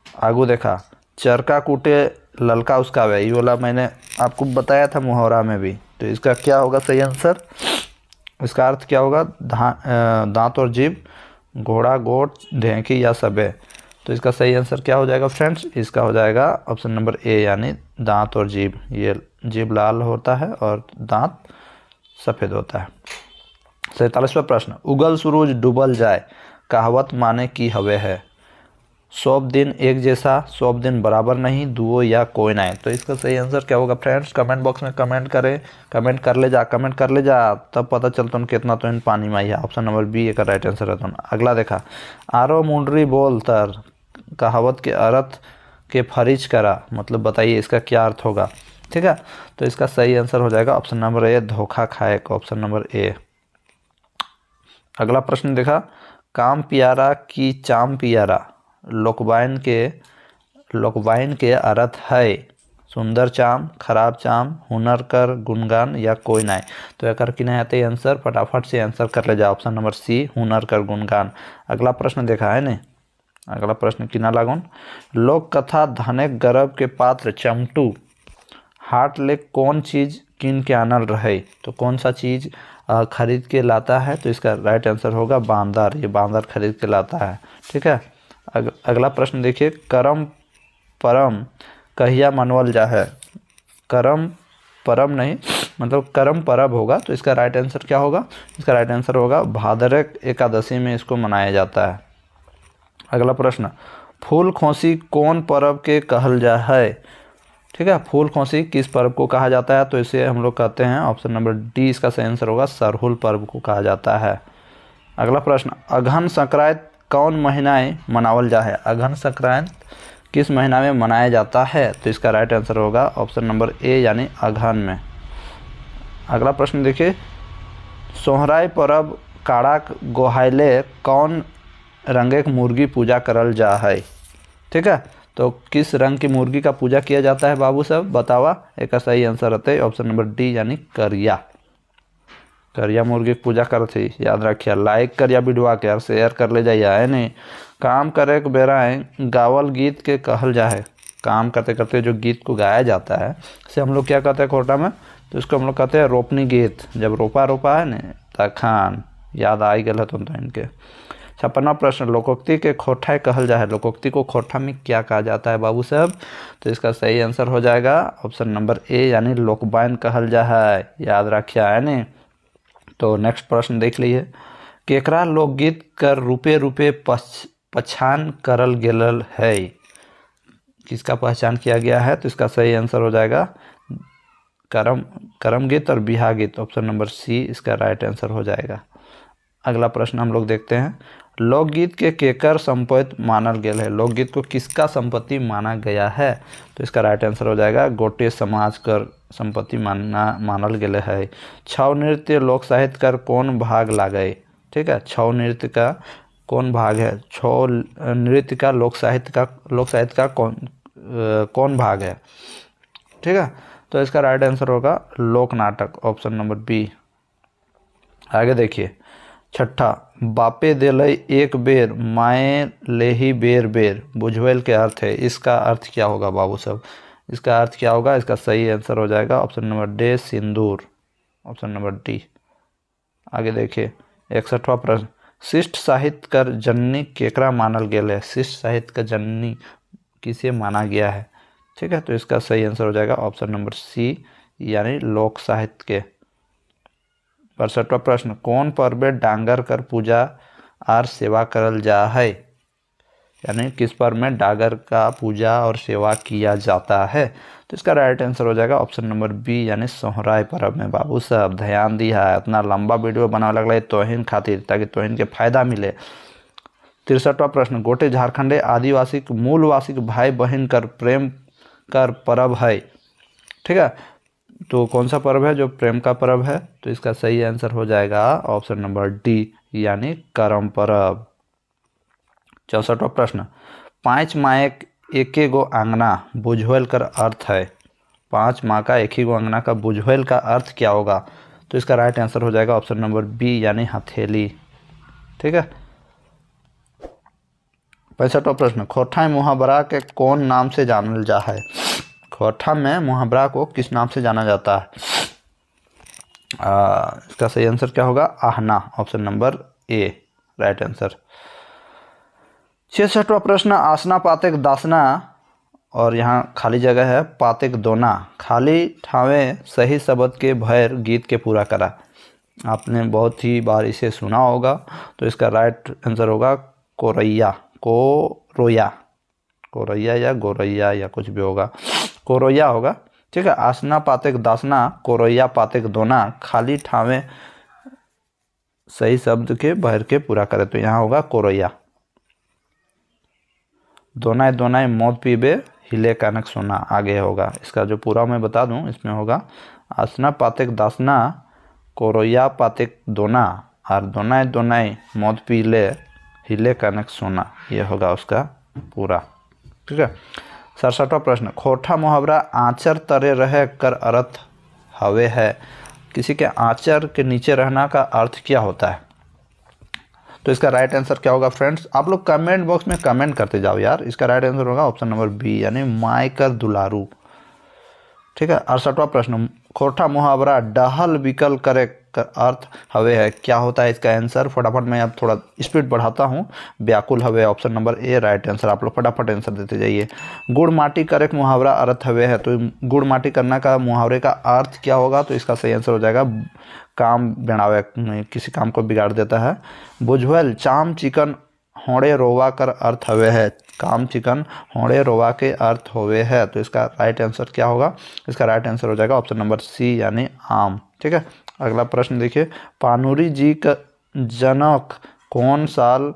आगू देखा, चरका कूटे ललका उसकावे, ये वाला मैंने आपको बताया था मुहावरा में भी। तो इसका क्या होगा सही आंसर, इसका अर्थ क्या होगा, दांत और जीभ, घोड़ा गोट ढेंकी या सबे। तो इसका सही आंसर क्या हो जाएगा फ्रेंड्स, इसका हो जाएगा ऑप्शन नंबर ए यानी दांत और जीभ। ये जीभ लाल होता है और दांत सफ़ेद होता है। 47वां प्रश्न, उगल सूरज डूबल जाए कहावत माने की हवे है। सब दिन एक जैसा, सब दिन बराबर नहीं, दुओ या कोई नहीं। तो इसका सही आंसर क्या होगा फ्रेंड्स, कमेंट बॉक्स में कमेंट करें, कमेंट कर ले जा, तब पता चलता है कितना तो इन पानी में है। ऑप्शन नंबर बी एक राइट आंसर रहता है। अगला देखा, आरो मुंडरी बोल तर कहावत के अर्थ के फरिज करा, मतलब बताइए इसका क्या अर्थ होगा। ठीक है, तो इसका सही आंसर हो जाएगा ऑप्शन नंबर ए धोखा खाए का, ऑप्शन नंबर ए। अगला प्रश्न देखा, काम पियारा की चाम पियारा लोकवाइन के अर्थ है सुंदर चाम, खराब चाम, हुनर कर गुणगान या कोई नहीं। तो एक कि नहीं आते आंसर, फटाफट से आंसर कर ले जाओ, ऑप्शन नंबर सी हुनर कर गुणगान। अगला प्रश्न देखा है नहीं, अगला प्रश्न किना लागोन, लोक कथा धने गर्भ के पात्र चमटू हाट ले कौन चीज़ किन के आनल रहे। तो कौन सा चीज़ खरीद के लाता है, तो इसका राइट आंसर होगा बांदर, ये बांदर खरीद के लाता है। ठीक है, अगला प्रश्न देखिए, करम परम कहिया मनवल जा है। करम परम नहीं, मतलब करम परब होगा। तो इसका राइट आंसर क्या होगा, इसका राइट आंसर होगा भाद्रक एकादशी में इसको मनाया जाता है। अगला प्रश्न, फूल खोसी कौन पर्व के कहल जा है। ठीक है, फूल खोसी किस पर्व को कहा जाता है, तो इसे हम लोग कहते हैं ऑप्शन नंबर डी, इसका सही आंसर होगा सरहुल पर्व को कहा जाता है। अगला प्रश्न, अघन संक्रांत कौन महीनाएं मनावल जा है। अघन संक्रांत किस महीना में मनाया जाता है, तो इसका राइट आंसर होगा ऑप्शन नंबर ए यानी अघन में। अगला प्रश्न देखिए, सोहराय पर्व काड़ाक गोहाइले कौन रंगे मुर्गी पूजा करल जा है। ठीक है, तो किस रंग की मुर्गी का पूजा किया जाता है बाबू साहब बतावा। एक सही आंसर रहता है ऑप्शन नंबर डी यानी करिया, करिया मुर्गी की पूजा करते ही याद रखिए। लाइक करिया वीडियो के और शेयर कर ले जाइए है नहीं। काम करे के बेरा गावल गीत के कहल जा है, काम करते करते जो गीत को गाया जाता है से हम लोग क्या कहते हैं कोटा में, तो इसको हम लोग कहते हैं रोपनी गीत। जब रोपा है न तखान याद आई गल तो इनके। 56वां प्रश्न, लोकोक्ति के खोठा कहल जा है। लोकोक्ति को खोठा में क्या कहा जाता है बाबू साहब, तो इसका सही आंसर हो जाएगा ऑप्शन नंबर ए यानी लोकबाइन कहल जा है, याद रखिए है नहीं। तो नेक्स्ट प्रश्न देख लीजिए, केकरा लोकगीत कर रूपे रूपे पहचान करल गेल है। किसका पहचान किया गया है, तो इसका सही आंसर हो जाएगा करम गीत और बिहा गीत, ऑप्शन नंबर सी इसका राइट आंसर हो जाएगा। अगला प्रश्न हम लोग देखते हैं, लोकगीत के केकर संपत्ति मानल गया है। लोकगीत को किसका संपत्ति माना गया है, तो इसका राइट आंसर हो जाएगा गोटे समाज कर संपत्ति मानल गया है। छऊ नृत्य लोक साहित्य कर कौन भाग लागे। ठीक है, छऊ नृत्य का कौन भाग है, छऊ नृत्य का लोक साहित्य का कौन भाग है। ठीक है, तो इसका राइट आंसर होगा लोक नाटक, ऑप्शन नंबर बी। आगे देखिए, 6ठा, बापे दिलई एक बेर माए लेही बेर बेर बुझवेल के अर्थ है। इसका अर्थ क्या होगा बाबू साहब, इसका अर्थ क्या होगा, इसका सही आंसर हो जाएगा ऑप्शन नंबर डी सिंदूर, ऑप्शन नंबर डी। आगे देखिए 61वां प्रश्न, शिष्ट साहित्य कर जननी केकरा मानल गया है। शिष्ट साहित्य का जननी किसे माना गया है। ठीक है, तो इसका सही आंसर हो जाएगा ऑप्शन नंबर सी यानी लोक साहित्य के। 62वां प्रश्न, कौन पर्व डांगर कर पूजा और सेवा करल जा है, यानी किस पर्व में डागर का पूजा और सेवा किया जाता है। तो इसका राइट आंसर हो जाएगा ऑप्शन नंबर बी यानी सोहराय पर्व में। बाबू साहब ध्यान दिया है, इतना लंबा वीडियो बनावे लगला है तोहिन खातिर, ताकि तोहिन के फायदा मिले। 63वां प्रश्न, गोटे झारखंडे आदिवासी मूलवासी भाई बहन कर प्रेम कर पर्व है। ठीक है, तो कौन सा पर्व है जो प्रेम का पर्व है, तो इसका सही आंसर हो जाएगा ऑप्शन नंबर डी यानी करम पर्व। 64वां प्रश्न, 5 माँ एके गो आंगना बुझवेल कर अर्थ है। 5 माँ का एक ही गो अंगना का बुझवेल का अर्थ क्या होगा? तो इसका राइट आंसर हो जाएगा ऑप्शन नंबर बी यानी हथेली। ठीक है। 65वां प्रश्न, खोठा मुहावरा के कौन नाम से जानल जा है? खोठा में मुहावरा को किस नाम से जाना जाता है? इसका सही आंसर क्या होगा? आहना, option number A right answer. 66वां प्रश्न, आसना पातेक दासना, और यहाँ खाली जगह है, पातेक दोना खाली ठावे सही शब्द के भैर गीत के पूरा करा। आपने बहुत ही बार इसे सुना होगा, तो इसका राइट आंसर होगा कोरैया, कोरोया, कोरैया या गोरैया या कुछ भी होगा, कोरोया होगा। ठीक है। आसना पातेक दासना, कोरैया पातेक दोना खाली ठावे सही शब्द के भैर के पूरा करे, तो यहाँ होगा कोरैया। दोनाए दोनाए मौत पीबे हिले कानक सोना, आगे होगा। इसका जो पूरा मैं बता दूं, इसमें होगा आसना पातेक दासना, कोरोया पातेक दोना, और दोनाए दोनाए मौत पीले हिले कानक सोना, ये होगा उसका पूरा। ठीक है। 67वां प्रश्न, खोठा मुहावरा आंचर तरे रह कर अर्थ हवे है। किसी के आंचर के नीचे रहना का अर्थ क्या होता है? तो इसका राइट आंसर क्या होगा फ्रेंड्स? आप लोग कमेंट बॉक्स में कमेंट करते जाओ यार। इसका राइट आंसर होगा ऑप्शन नंबर बी यानी मायकर दुलारू। ठीक है। 68वां प्रश्न, खोठा मुहावरा डहल बिकल करे का अर्थ हवे है, क्या होता है इसका आंसर? फटाफट मैं अब थोड़ा स्पीड बढ़ाता हूँ। व्याकुल हवे, option number A right answer. आप लोग फटाफट आंसर देते जाइए। गुड़ माटी करे का मुहावरा अर्थ हवे है, तो गुड़ माटी करना का मुहावरे का अर्थ क्या होगा? तो इसका सही आंसर हो जाएगा काम बेड़ावे, किसी काम को बिगाड़ देता है। बुझवेल चाम चिकन होड़े रोवा कर अर्थ हवे है, काम चिकन होड़े रोवा के अर्थ होवे है, तो इसका राइट आंसर क्या होगा? इसका राइट आंसर हो जाएगा ऑप्शन नंबर सी यानी आम। ठीक है। अगला प्रश्न देखिए, पानुरी जी का जनक कौन साल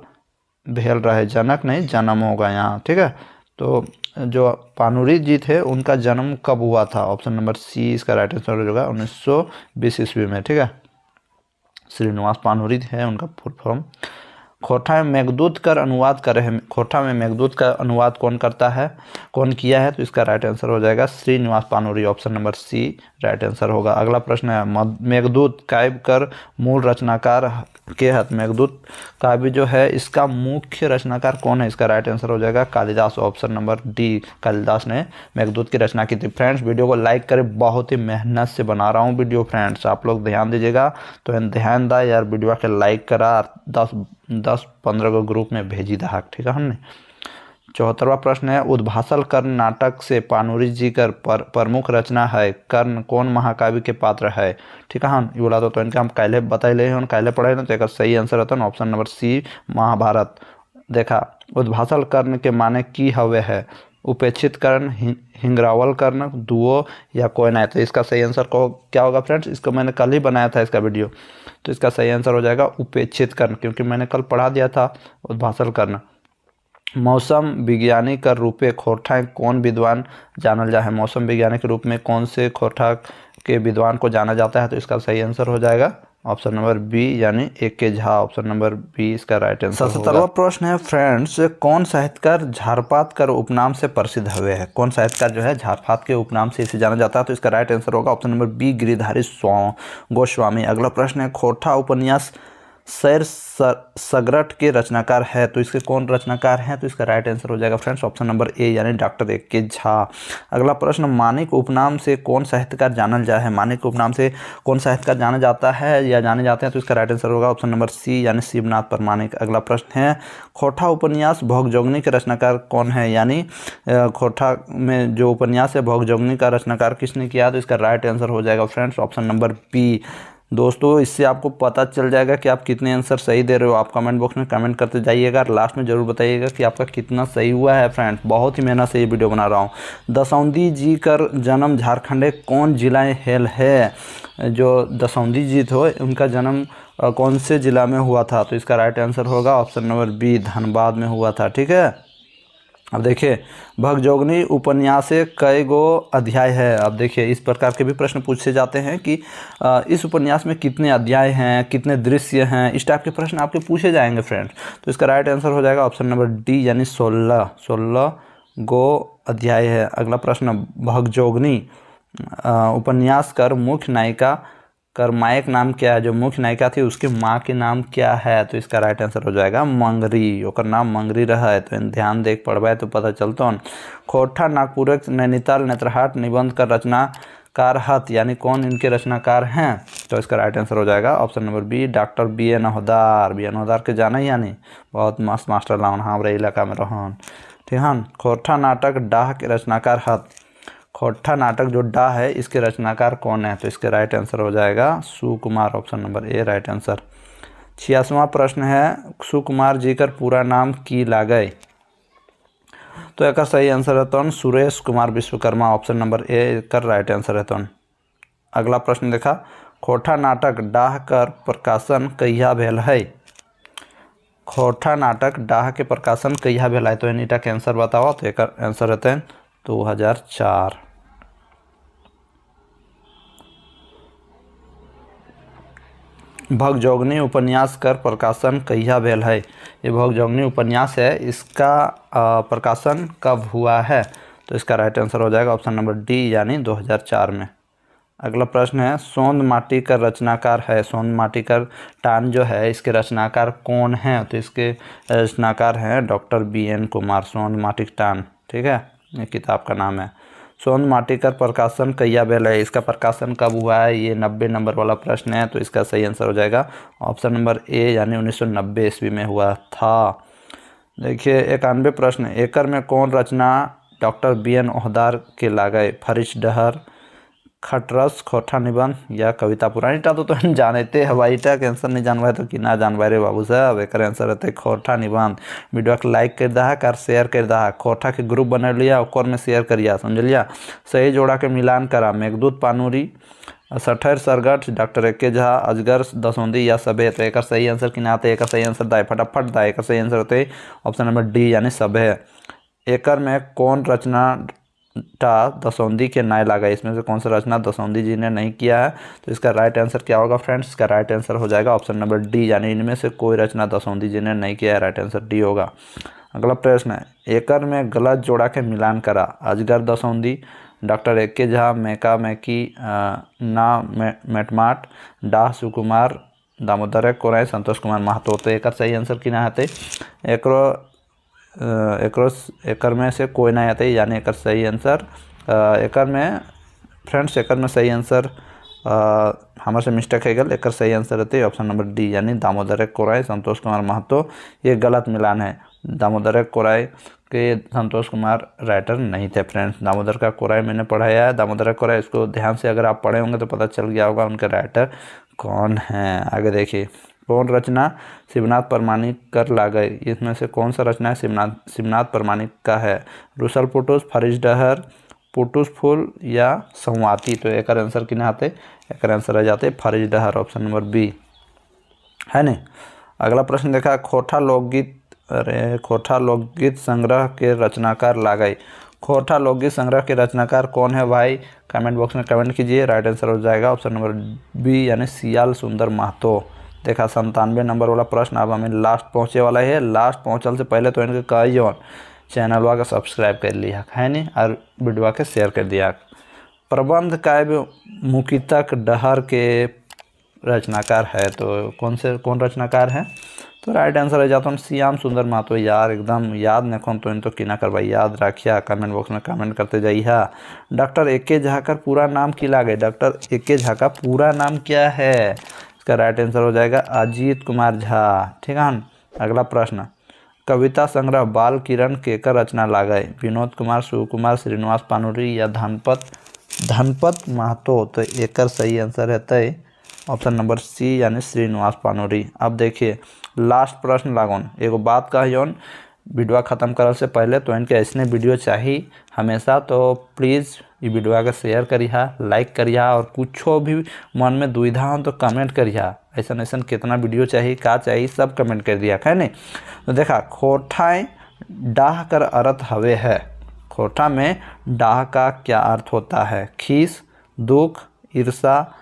भेल रहे? जनक नहीं, जन्म होगा यहाँ। ठीक है। तो जो पानुरी जी थे उनका जन्म कब हुआ था? ऑप्शन नंबर सी इसका राइट आंसर होगा 1920 ईस्वी में। ठीक है। श्रीनिवास पानुरी है उनका फुल फॉर्म। खोठा में मेघदूत कर अनुवाद करे है, खोठा में मेघदूत का अनुवाद कौन करता है, कौन किया है? तो इसका राइट आंसर हो जाएगा Srinivas Panuri, option number C right answer होगा। अगला प्रश्न है, मेघदूत काव्य कर मूल रचनाकार के हत। मेघदूत काव्य जो है इसका मुख्य रचनाकार कौन है? इसका राइट आंसर हो जाएगा Kalidas, option number D Kalidas ने मेघदूत की रचना की थी। फ्रेंड्स वीडियो को लाइक करें, बहुत ही मेहनत से बना रहा हूँ वीडियो फ्रेंड्स, आप लोग ध्यान दीजिएगा। तो ध्यान दा यार, वीडियो के लाइक करा, 10-15 को ग्रुप में भेजी था। ठीक है हमने। 74वां प्रश्न है, उद्भासल कर्ण नाटक से पानुरी जी कर प्रमुख रचना है, कर्ण कौन महाकाव्य के पात्र है? ठीक है। ये बोला तो इनका हम पहले बताइले हैं, पहले पढ़े ना, तो एक सही आंसर रहता है ऑप्शन नंबर सी महाभारत। देखा, उद्भासल कर्ण के माने की हवे है? उपेक्षित कर्ण, हिंगरावल कर्ण, दुओ या कोई ना। तो इसका सही आंसर को क्या होगा फ्रेंड्स? इसको मैंने कल ही बनाया था इसका वीडियो, तो इसका सही आंसर हो जाएगा उपेक्षित कर्ण, क्योंकि मैंने कल पढ़ा दिया था उद्भासल कर्ण। मौसम विज्ञानी का रूपे खोठा कौन विद्वान जानल जा है? मौसम विज्ञानी के रूप में कौन से खोठा के विद्वान को जाना जाता है? तो इसका सही आंसर हो जाएगा ऑप्शन नंबर बी यानी ए के झा, ऑप्शन नंबर बी इसका राइट आंसर होगा। 77वां प्रश्न है फ्रेंड्स, कौन साहित्यकार झारपात कर उपनाम से प्रसिद्ध हुए है? कौन साहित्यकार जो है झारपात के उपनाम से इसे जाना जाता है? तो इसका राइट आंसर होगा option number B Giridhari Goswami. अगला प्रश्न है, खोठा उपन्यास सैर सगरट के रचनाकार है, तो इसके कौन रचनाकार हैं? तो इसका राइट आंसर हो जाएगा फ्रेंड्स ऑप्शन नंबर ए यानी डॉक्टर ए के झा। अगला प्रश्न, मानिक उपनाम से कौन साहित्यकार जानल जा है? मानिक उपनाम से कौन साहित्यकार जाना जाता है या जाने जाते हैं? तो इसका राइट आंसर होगा ऑप्शन नंबर सी यानी शिवनाथ परमाणिक। अगला प्रश्न है, खोठा उपन्यास भोगजोगनी के रचनाकार कौन है? यानी खोठा में जो उपन्यास है भोगजोगनी का रचनाकार किसने किया? तो इसका राइट आंसर हो जाएगा फ्रेंड्स ऑप्शन नंबर बी। दोस्तों इससे आपको पता चल जाएगा कि आप कितने आंसर सही दे रहे हो। आप कमेंट बॉक्स में कमेंट करते जाइएगा, लास्ट में ज़रूर बताइएगा कि आपका कितना सही हुआ है। फ्रेंड्स बहुत ही मेहनत से ये वीडियो बना रहा हूँ। दसौंधी जी का जन्म झारखंड कौन जिला हेल है? जो दसौंधी जी थे उनका जन्म कौन से ज़िला में हुआ था? तो इसका राइट आंसर होगा ऑप्शन नंबर बी धनबाद में हुआ था। ठीक है। अब देखिए भगजोगनी उपन्यास कई गो अध्याय है। अब देखिए इस प्रकार के भी प्रश्न पूछे जाते हैं कि इस उपन्यास में कितने अध्याय हैं, कितने दृश्य हैं, इस टाइप के प्रश्न आपके पूछे जाएंगे फ्रेंड्स। तो इसका राइट आंसर हो जाएगा ऑप्शन नंबर डी यानी 16 गो अध्याय है। अगला प्रश्न, भगजोगनी उपन्यास कर मुख्य नायिका करमायक नाम क्या है? जो मुख्य नायिका थी उसकी माँ के नाम क्या है? तो इसका राइट आंसर हो जाएगा मंगरी। ओकर नाम मंगरी रहा है। तो ध्यान देख पढ़बे तो पता चलता। खोरठा नागपुरक नैनीताल नेत्रहाट निबंध का रचनाकार हत, यानी कौन इनके रचनाकार हैं? तो इसका राइट आंसर हो जाएगा option number B doctor B A Naudar. B A Naudar के जाना ही यानी बहुत मस्त मास्टर लावन हमारे इलाका में रहन। ठीक है। खोरठा नाटक डाह के रचनाकार हत। खोरठा नाटक जो डा है इसके रचनाकार कौन है? तो इसके राइट आंसर हो जाएगा Sukumar. Option number A right answer. 86वां प्रश्न है, सुकुमार जी कर पूरा नाम की लागय? तो एक सही आंसर है सुरेश कुमार विश्वकर्मा। ऑप्शन नंबर ए कर राइट आंसर है। अगला प्रश्न देखा, खोरठा नाटक डाह कर प्रकाशन कहिया भेल है? खोरठा नाटक डाह के प्रकाशन कहिया भेल है? तो एनीटा के आंसर बताओ। तो एक आंसर रहते 2004। भगजोगनी उपन्यास कर प्रकाशन कहिया भेल है? ये भगजोगनी उपन्यास है, इसका प्रकाशन कब हुआ है? तो इसका राइट आंसर हो जाएगा ऑप्शन नंबर डी यानी 2004 में। अगला प्रश्न है, सोंद माटी का रचनाकार है? सोंद माटी का टान जो है इसके रचनाकार कौन हैं? तो इसके रचनाकार हैं डॉक्टर बी एन कुमार। सोंद माटी टान, ठीक है, ये किताब का नाम है। सोंद माटी का प्रकाशन कहिया भेल है? इसका प्रकाशन कब हुआ है? ये 90 नंबर वाला प्रश्न है। तो इसका सही आंसर हो जाएगा ऑप्शन नंबर ए यानी 1990 ईस्वी में हुआ था। देखिए 91 प्रश्न, एकर में कौन रचना डॉक्टर बी एन ओहदार के लागय? फरिश डहर, खटरस, खोरठा निबंध या कविता पुराण? इटा तो हम जानते हवाई टा के आंसर नहीं जानवाए तो कि ना जानवाए रे बाबू साहब। एक आंसर रहते खोरठा निबंध। वीडियो के लाइक कर दहा कर शेयर कर दहा। खोरठा के ग्रुप बना लिया और में शेयर करिया, समझलिया। सही जोड़ा के मिलान करा, मेघदूत पानूरी, सठर सरगठ, डॉक्टर एके झा, अजगर दसौंदी या सबे? तो एक सही आंसर कि नाते एक सही आंसर दाए फटाफट दाए। एक सही आंसर होते ऑप्शन नंबर डी यानी सबे। एकर में कौन रचना दसौंदी के नाय लगा? इसमें से कौन सा रचना दसौंदी जी ने नहीं किया है? तो इसका राइट आंसर क्या होगा फ्रेंड्स? इसका राइट आंसर हो जाएगा ऑप्शन नंबर डी यानी इनमें से कोई रचना दसौंदी जी ने नहीं किया है। राइट आंसर डी होगा। अगला प्रश्न है, एकर में गलत जोड़ा के मिलान करा। अजगर दसौंदी, डॉक्टर एके झा, मैका मैकी, ना मेटमाट, डाह सुकुमार, दामोदर कोराई, संतोष कुमार महतो? तो एक सही आंसर कि ना है? एकर में से कोई ना आते यानी एकर सही आंसर एकर में फ्रेंड्स एकर में सही आंसर हमारे से मिस्टेक है गल। एकर सही आंसर रहते ऑप्शन नंबर डी यानी दामोदर कोराई, संतोष कुमार महतो। ये गलत मिलान है। दामोदर कोराई के संतोष कुमार राइटर नहीं थे फ्रेंड्स। दामोदर का कोराई मैंने पढ़ाया है। दामोदर कोराई इसको ध्यान से अगर आप पढ़े होंगे तो पता चल गया होगा उनके राइटर कौन हैं। आगे देखिए, कौन रचना शिवनाथ परमाणिक कर लागय? इसमें से कौन सा रचना शिवनाथ परमाणिक का है? रुसल पुटुस, फरिश डहर, पुटुस फूल या संवाती? तो एक आंसर कि आते एक आंसर रह जाते फरिश डहर। ऑप्शन नंबर बी है नहीं। अगला प्रश्न देखा, खोरठा लोकगीत संग्रह के रचनाकार लागय? खोरठा लोकगीत संग्रह के रचनाकार कौन है भाई? कमेंट बॉक्स में कमेंट कीजिए। राइट आंसर हो जाएगा ऑप्शन नंबर बी यानी सियाल सुंदर महतो। देखा 97 नंबर वाला प्रश्न अब हमें लास्ट पहुँचे वाला है। लास्ट पहुँचल से पहले तो इनके कहिए चैनलवा का सब्सक्राइब कर लिया है नहीं और वीडियो के शेयर कर दिया। प्रबंध काव्य मुकितक डहर के रचनाकार है? तो कौन रचनाकार है? तो राइट आंसर है जाता हूँ श्याम सुंदर महतो। यार एकदम याद नहीं तो इन तो कि ना करवाई, याद रखिया। कमेंट बॉक्स में कमेंट करते जाइए। डॉक्टर एके झा का पूरा नाम की लागे? डॉक्टर एके झा का पूरा नाम क्या है? इसका राइट आंसर हो जाएगा अजीत कुमार झा। ठीक है। अगला प्रश्न, कविता संग्रह बाल किरण केकर रचना लागय? विनोद कुमार, शिवकुमार, श्रीनिवास पानूरी या धनपत महतो? तो एकर सही आंसर रहता है ऑप्शन नंबर सी यानी श्रीनिवास पानूरी। अब देखिए लास्ट प्रश्न लागोन एगो बात कहियोन वीडियो ख़त्म करने से पहले तो इनके ऐसे वीडियो चाहिए हमेशा। तो प्लीज़ ये वीडियो का शेयर करिए, लाइक करिए और कुछ भी मन में दुविधा हो तो कमेंट करिए। ऐसा कितना वीडियो चाहिए का चाहिए सब कमेंट कर दिया है नहीं। तो देखा खोरठा डाह कर अर्थ हवे है। खोटा में डाह का क्या अर्थ होता है? खीस, दुख, ईर्षा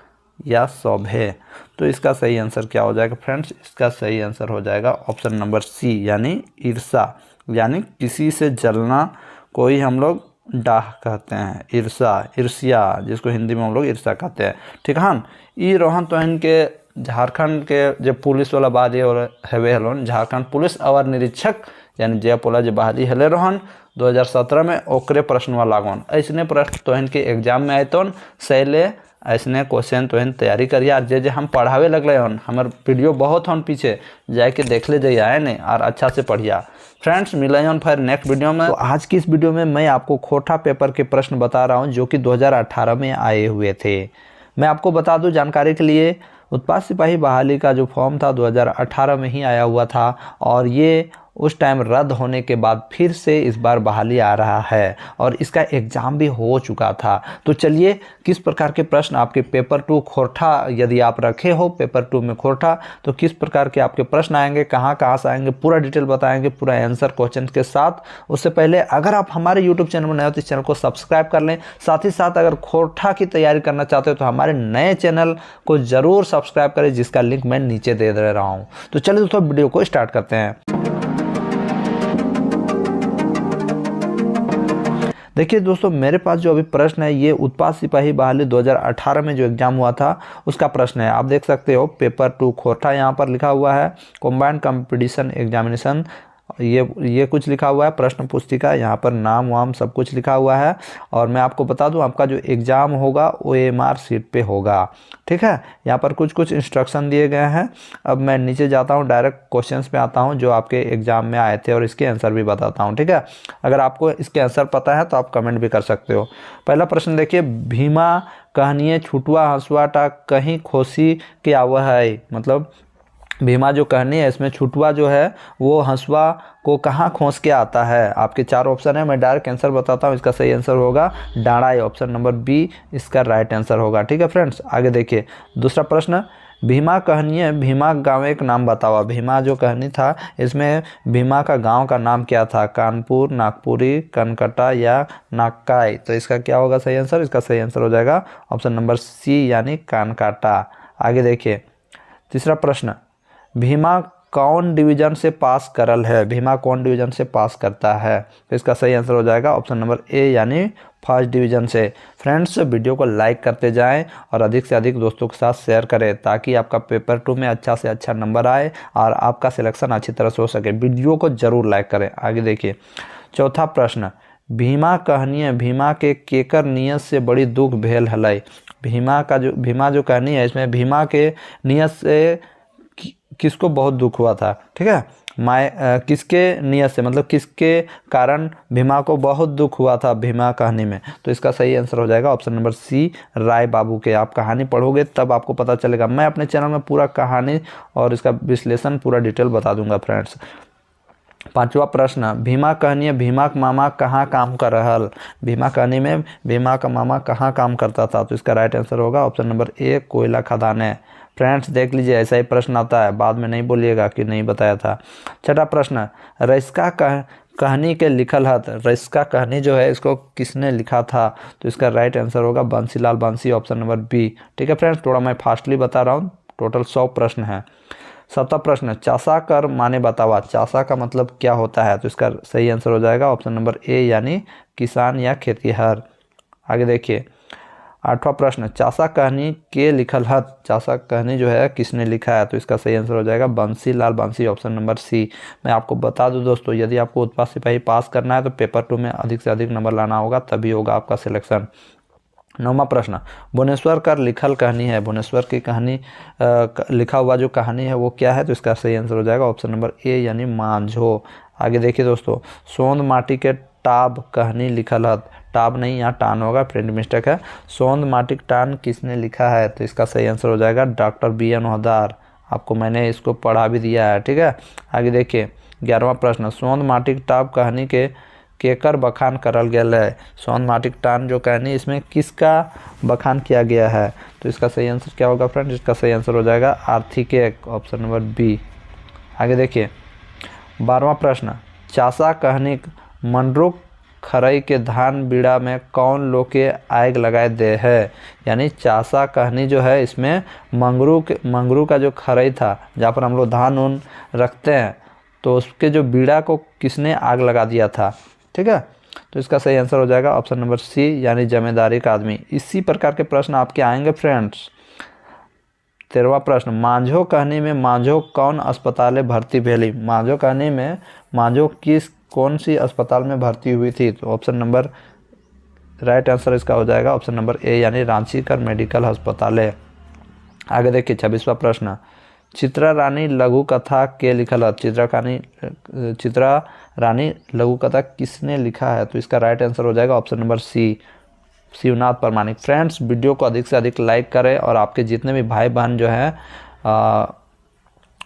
या सौभे। तो इसका सही आंसर क्या हो जाएगा फ्रेंड्स? इसका सही आंसर हो जाएगा ऑप्शन नंबर सी, यानी ईर्षा, यानी किसी से जलना कोई हम लोग डाह कहते हैं। ईर्ष्या जिसको हिंदी में हम लोग ईर्ष्या कहते हैं। ठीक है। ई रोहन तो इनके झारखंड के जो पुलिस वाला बात ये हेवे हलोन, झारखंड पुलिस अवर निरीक्षक यानी जय पोला जो बहाली हेले रोहन 2017 में ओकरे प्रश्नवा लागोन। ऐसने प्रश्न तो इनके एग्जाम में आए तो सैले ऐसने क्वेश्चन तो तैयारी करिए। और जे हम पढ़ावे लगले हन, हमार वीडियो बहुत हन पीछे जाके देख ले जाइए है नहीं, और अच्छा से पढ़िया। फ्रेंड्स मिले हन फिर नेक्स्ट वीडियो में। तो आज की इस वीडियो में मैं आपको खोटा पेपर के प्रश्न बता रहा हूँ जो कि 2018 में आए हुए थे। मैं आपको बता दूं जानकारी के लिए, उत्पाद सिपाही बहाली का जो फॉर्म था 2018 में ही आया हुआ था, और ये उस टाइम रद्द होने के बाद फिर से इस बार बहाली आ रहा है, और इसका एग्ज़ाम भी हो चुका था। तो चलिए किस प्रकार के प्रश्न आपके पेपर 2 खोटा, यदि आप रखे हो पेपर 2 में खोटा, तो किस प्रकार के आपके प्रश्न आएंगे, कहाँ कहाँ से आएंगे, पूरा डिटेल बताएंगे, पूरा आंसर क्वेश्चन के साथ। उससे पहले अगर आप हमारे यूट्यूब चैनल में नए हो तो इस चैनल को सब्सक्राइब कर लें। साथ ही साथ अगर खोटा की तैयारी करना चाहते हो तो हमारे नए चैनल को ज़रूर सब्सक्राइब करें, जिसका लिंक मैं नीचे दे रहा हूँ। तो चलिए दोस्तों वीडियो को स्टार्ट करते हैं। देखिए दोस्तों, मेरे पास जो अभी प्रश्न है ये उत्पाद सिपाही बहाली 2018 में जो एग्जाम हुआ था उसका प्रश्न है। आप देख सकते हो पेपर 2 खोटा यहाँ पर लिखा हुआ है, कॉम्बाइंड कंपटीशन एग्जामिनेशन ये कुछ लिखा हुआ है, प्रश्न पुस्तिका यहाँ पर नाम वाम सब कुछ लिखा हुआ है। और मैं आपको बता दूं आपका जो एग्ज़ाम होगा OMR सीट पे होगा। ठीक है, यहाँ पर कुछ इंस्ट्रक्शन दिए गए हैं। अब मैं नीचे जाता हूँ, डायरेक्ट क्वेश्चंस पे आता हूँ जो आपके एग्ज़ाम में आए थे, और इसके आंसर भी बताता हूँ। ठीक है, अगर आपको इसके आंसर पता है तो आप कमेंट भी कर सकते हो। पहला प्रश्न देखिए, भीमा कहनिए छुटुआ हंसुआ टा कहीं खोसी के आवह है। मतलब भीमा जो कहनी है इसमें छुटुआ जो है वो हंसुआ को कहाँ खोस के आता है। आपके 4 ऑप्शन है, मैं डायरेक्ट आंसर बताता हूँ। इसका सही आंसर होगा डाँड़ा, ऑप्शन नंबर बी इसका राइट आंसर होगा। ठीक है फ्रेंड्स, आगे देखिए दूसरा प्रश्न, भीमा कहनी है भीमा गाँव एक नाम बतावा। भीमा जो कहनी था इसमें भीमा का गांव का नाम क्या था? कानपुर, नागपुरी, कनकटा या नाकाई। तो इसका क्या होगा सही आंसर? इसका सही आंसर हो जाएगा ऑप्शन नंबर सी यानी कानकाटा। आगे देखिए तीसरा प्रश्न, भीमा कौन डिवीजन से पास करल है? भीमा कौन डिवीजन से पास करता है? तो इसका सही आंसर हो जाएगा ऑप्शन नंबर ए यानी फर्स्ट डिवीजन से। फ्रेंड्स वीडियो को लाइक करते जाएं और अधिक से अधिक दोस्तों के साथ शेयर करें ताकि आपका पेपर 2 में अच्छा से अच्छा नंबर आए और आपका सिलेक्शन अच्छी तरह से हो सके। वीडियो को ज़रूर लाइक करें। आगे देखिए चौथा प्रश्न, भीमा कहनिए भीमा के केकर नियत से बड़ी दुख भेल हलै। भीमा जो कहनी है इसमें भीमा के नियत से किसको बहुत दुख हुआ था? ठीक है, किसके नियत से मतलब किसके कारण भीमा को बहुत दुख हुआ था भीमा कहानी में। तो इसका सही आंसर हो जाएगा ऑप्शन नंबर सी राय बाबू के। आप कहानी पढ़ोगे तब आपको पता चलेगा। मैं अपने चैनल में पूरा कहानी और इसका विश्लेषण पूरा डिटेल बता दूंगा फ्रेंड्स। पांचवा प्रश्न, भीमा कहनी भीमा का मामा कहाँ काम कर रहल। भीमा कहनी में भीमा का मामा कहाँ काम करता था? तो इसका राइट आंसर होगा ऑप्शन नंबर ए कोयला खदाने। फ्रेंड्स देख लीजिए ऐसा ही प्रश्न आता है, बाद में नहीं बोलिएगा कि नहीं बताया था। छठा प्रश्न, रईस्का कहानी के लिखल हत। रईस्का कहानी जो है इसको किसने लिखा था? तो इसका राइट आंसर होगा बंसीलाल बंसी, ऑप्शन नंबर बी। ठीक है फ्रेंड्स, थोड़ा मैं फास्टली बता रहा हूँ, टोटल 100 प्रश्न है। 7वां प्रश्न, चासा कर माने बतावा। चासा का मतलब क्या होता है? तो इसका सही आंसर हो जाएगा ऑप्शन नंबर ए यानी किसान या खेतीहर। आगे देखिए 8वां प्रश्न, चासा कहनी के लिखल हत। चासा कहनी जो है किसने लिखा है? तो इसका सही आंसर हो जाएगा बंसीलाल बंसी, ऑप्शन नंबर सी। मैं आपको बता दूं दोस्तों, यदि आपको उत्पाद सिपाही पास करना है तो पेपर 2 में अधिक से अधिक नंबर लाना होगा, तभी होगा आपका सिलेक्शन। 9वां प्रश्न, भुवनेश्वर कर लिखल कहानी है। भुवनेश्वर की कहानी लिखा हुआ जो कहानी है वो क्या है? तो इसका सही आंसर हो जाएगा ऑप्शन नंबर ए यानी मांझो। आगे देखिए दोस्तों, सोंद माटी के टाब कहानी लिखल हत। टाब नहीं, यहाँ टान होगा, प्रिंट मिस्टेक है। सोंद माटी टान किसने लिखा है? तो इसका सही आंसर हो जाएगा डॉक्टर BN हदार। आपको मैंने इसको पढ़ा भी दिया है। ठीक है, आगे देखिए 11वां प्रश्न, सोंद माटी टाब कहानी के केकर बखान करल गया है। सोंद माटी टान जो कहानी इसमें किसका बखान किया गया है? तो इसका सही आंसर क्या होगा फ्रेंड्स? इसका सही आंसर हो जाएगा आर्थिक, ऑप्शन नंबर बी। आगे देखिए 12वां प्रश्न, चासा कहनिक मनरुक खरई के धान बीड़ा में कौन लोके आग लगाए दे है। यानी चासा कहनी जो है इसमें मंगरू का जो खरई था जहाँ पर हम लोग धान उन रखते हैं, तो उसके जो बीड़ा को किसने आग लगा दिया था। ठीक है, तो इसका सही आंसर हो जाएगा ऑप्शन नंबर सी, यानी जमींदारी का आदमी। इसी प्रकार के प्रश्न आपके आएंगे फ्रेंड्स। 13वां प्रश्न, मांझो कहनी में मांझो कौन अस्पताल में भर्ती भेली। मांझो कहनी में मांझो कौन सी अस्पताल में भर्ती हुई थी। तो ऑप्शन नंबर राइट आंसर इसका हो जाएगा ऑप्शन नंबर ए, यानी रांची कर मेडिकल अस्पताल है। आगे देखिए 26वां प्रश्न, चित्रा रानी लघु कथा के लिखल है। चित्रा रानी लघु कथा किसने लिखा है। तो इसका राइट आंसर हो जाएगा ऑप्शन नंबर सी, शिवनाथ प्रामाणिक। फ्रेंड्स, वीडियो को अधिक से अधिक लाइक करें और आपके जितने भी भाई बहन जो हैं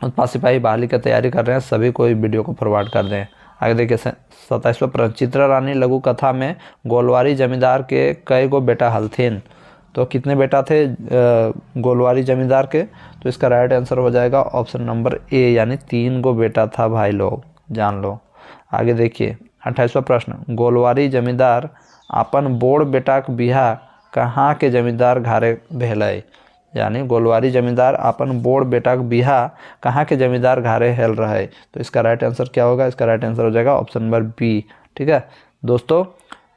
उत्पाद सिपाही बहाली की तैयारी कर रहे हैं सभी को वीडियो को फॉरवर्ड कर दें। आगे देखिए 27वां प्रश्न, चित्रा रानी लघु कथा में गोलवारी जमींदार के कई गो बेटा हलथिन। तो कितने बेटा थे गोलवारी जमींदार के। तो इसका राइट आंसर हो जाएगा ऑप्शन नंबर ए, यानी 3 गो बेटा था भाई लोग, जान लो। आगे देखिए 28वां प्रश्न, गोलवारी जमींदार अपन बोड़ बेटाक बिहा कहाँ के जमींदार घरे भेलै। यानी गोलवारी जमींदार अपन बोड़ बेटाक बिहा कहाँ के जमींदार घरे हेल रहे। तो इसका राइट आंसर क्या होगा। इसका राइट आंसर हो जाएगा ऑप्शन नंबर बी। ठीक है दोस्तों,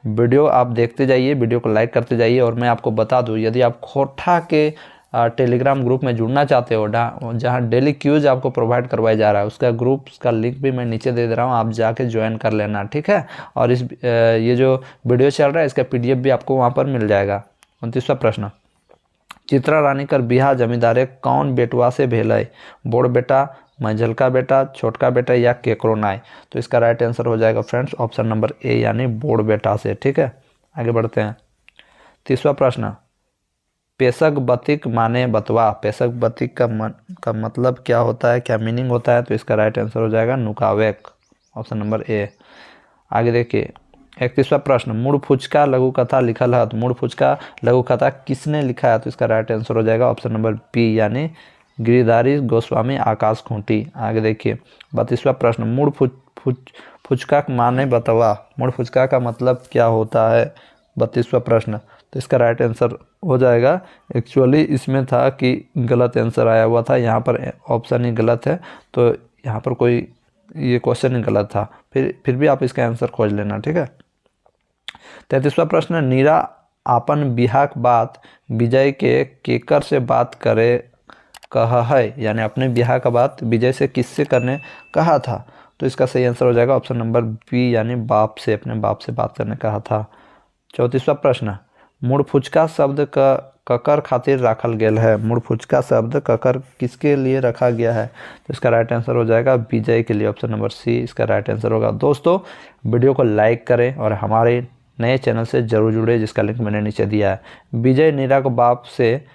वीडियो आप देखते जाइए, वीडियो को लाइक करते जाइए। और मैं आपको बता दूं, यदि आप खोटा के टेलीग्राम ग्रुप में जुड़ना चाहते हो जहां डेली क्यूज आपको प्रोवाइड करवाया जा रहा है, उसका ग्रुप का लिंक भी मैं नीचे दे रहा हूं, आप जाके ज्वाइन कर लेना। ठीक है, और ये जो वीडियो चल रहा है इसका PDF भी आपको वहां पर मिल जाएगा। 29वां प्रश्न, चित्रा रानी कर बिहा जमींदारे कौन बेटवा से भेलै। बोड़ बेटा, मंझलका बेटा, छोटका बेटा या केकरो नाय। तो इसका राइट आंसर हो जाएगा फ्रेंड्स ऑप्शन नंबर ए, यानी बोड़ बेटा से। ठीक है, आगे बढ़ते हैं। 30वां प्रश्न, पेशक बतिक माने बतवा। पेशक बतिक का मतलब क्या होता है, क्या मीनिंग होता है। तो इसका राइट आंसर हो जाएगा नुकावेक, ऑप्शन नंबर ए। आगे देखिए 31वां प्रश्न, मुड़ फुचका लघु कथा लिखल है। तो मुड़ फुचका लघु कथा किसने लिखा है। तो इसका राइट आंसर हो जाएगा ऑप्शन नंबर बी, यानी गिरिधारी गोस्वामी आकाश खूंटी। आगे देखिए 32वां प्रश्न, मुड़ फुचका माने बतवा। मुड़ फुचका का मतलब क्या होता है। 32वां प्रश्न, तो इसका राइट आंसर हो जाएगा, एक्चुअली इसमें था कि गलत आंसर आया हुआ था, यहाँ पर ऑप्शन ही गलत है। तो यहाँ पर कोई ये क्वेश्चन ही गलत था, फिर भी आप इसका आंसर खोज लेना। ठीक है, 33वां प्रश्न, नीरा आपन बिहाक बात विजय के केकर से बात करे कहा है। यानी अपने बिहार का बात विजय से किससे करने कहा था। तो इसका सही आंसर हो जाएगा ऑप्शन नंबर बी, यानी बाप से, अपने बाप से बात करने कहा था। 34वां प्रश्न, मुड़ फुचका शब्द का ककर खातिर रखल गेल है। मुड़ फुचका शब्द ककर किसके लिए रखा गया है। तो इसका राइट आंसर हो जाएगा विजय के लिए, ऑप्शन नंबर सी इसका राइट आंसर होगा। दोस्तों, वीडियो को लाइक करें और हमारे नए चैनल से जरूर जुड़े, जिसका लिंक मैंने नीचे दिया है। विजय नीरा को बाप से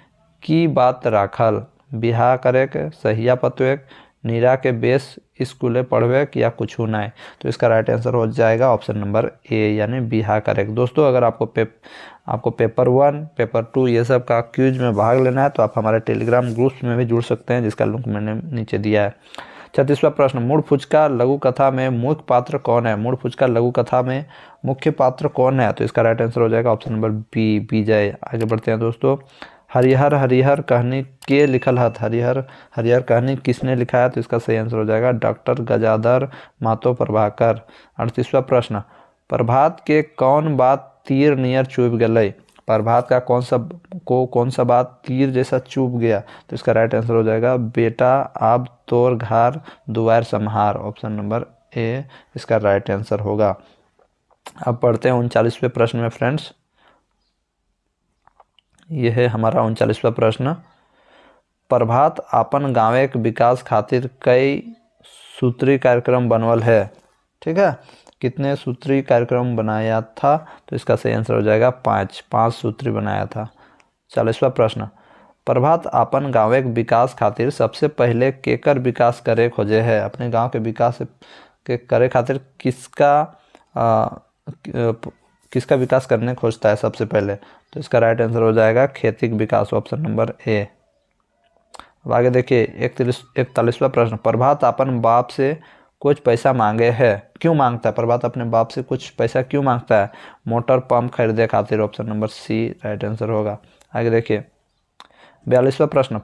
की बात राखल, बिहा करे के सहिया पतवे, नीरा के बेस स्कूले पढ़वे या कुछ नहीं। तो इसका राइट आंसर हो जाएगा ऑप्शन नंबर ए, यानी बिहा करे। दोस्तों, अगर आपको पेपर 1, पेपर 2 ये सब का क्यूज में भाग लेना है तो आप हमारे टेलीग्राम ग्रुप्स में भी जुड़ सकते हैं, जिसका लिंक मैंने नीचे दिया है। 36वां प्रश्न, मुड़ फुचका लघु कथा में मुख्य पात्र कौन है। मुड़ फुचका लघु कथा में मुख्य पात्र कौन है। तो इसका राइट आंसर हो जाएगा ऑप्शन नंबर बी, विजय। आगे बढ़ते हैं दोस्तों। हरिहर हरिहर कहानी के लिखल हत। हरिहर कहानी किसने लिखा है। तो इसका सही आंसर हो जाएगा डॉक्टर गजाधर मातो प्रभाकर। 38वां प्रश्न, प्रभात के कौन बात तीर नियर चुभ गए। प्रभात का कौन सा बात तीर जैसा चुभ गया। तो इसका राइट आंसर हो जाएगा बेटा अब तोर घर दुआर संहार, ऑप्शन नंबर ए इसका राइट आंसर होगा। अब पढ़ते हैं 39वें प्रश्न में फ्रेंड्स। यह है हमारा 39वां प्रश्न। प्रभात अपन गाँव के विकास खातिर कई सूत्री कार्यक्रम बनवल है। ठीक है, कितने सूत्री कार्यक्रम बनाया था। तो इसका सही आंसर हो जाएगा 5 सूत्री बनाया था। 40वां प्रश्न, प्रभात अपन गाँव के विकास खातिर सबसे पहले केकर विकास करे खोजे है। अपने गांव के विकास के करे खातिर किसका विकास करने खोजता है सबसे पहले। तो इसका राइट आंसर हो जाएगा खेती का विकास, ऑप्शन नंबर ए। अब आगे देखिए 41वां प्रश्न, प्रभात अपन बाप से कुछ पैसा मांगे है। क्यों मांगता है प्रभात अपने बाप से कुछ पैसा क्यों मांगता है? मोटर पंप खरीदे खातिर। Option number C right answer होगा। आगे देखिए 42वां प्रश्न,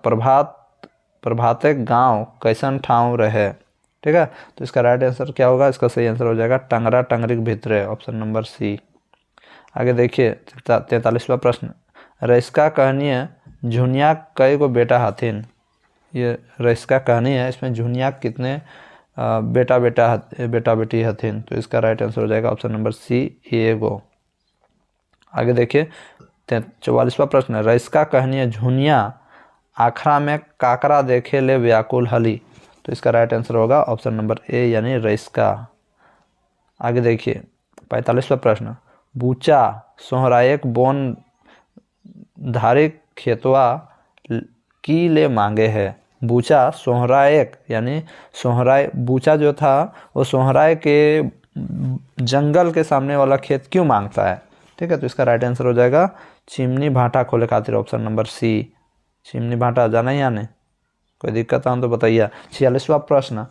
प्रभाते गांव कैसन ठाव रहे। ठीक है, तो इसका राइट आंसर क्या होगा? इसका सही आंसर हो जाएगा टंगरा टंगरी भितरे। Option number C. आगे देखिए 43वां प्रश्न, रईसका कहानी है झुनिया कई गो बेटा हथिन। ये रईसका कहानी है, इसमें झुनिया कितने बेटा बेटी हथिन? तो इसका राइट आंसर हो जाएगा ऑप्शन नंबर सी एगो। आगे देखिए 44वां प्रश्न, रईसका कहानी है झुनिया आखरा में काकरा देखे ले व्याकुल हली। तो इसका राइट आंसर होगा ऑप्शन नंबर ए यानी रईसका। आगे देखिए 45वां प्रश्न, बूचा सोहरायक बोन धारी खेतवा की ले मांगे है। बूचा सोहरायक यानी सोहराय, बूचा जो था वो सोहराय के जंगल के सामने वाला खेत क्यों मांगता है? ठीक है, तो इसका राइट आंसर हो जाएगा चिमनी भाटा खोले खातिर। ऑप्शन नंबर सी। चिमनी भाटा जाना ही आने, कोई दिक्कत हो तो बताइए। 46वां प्रश्न,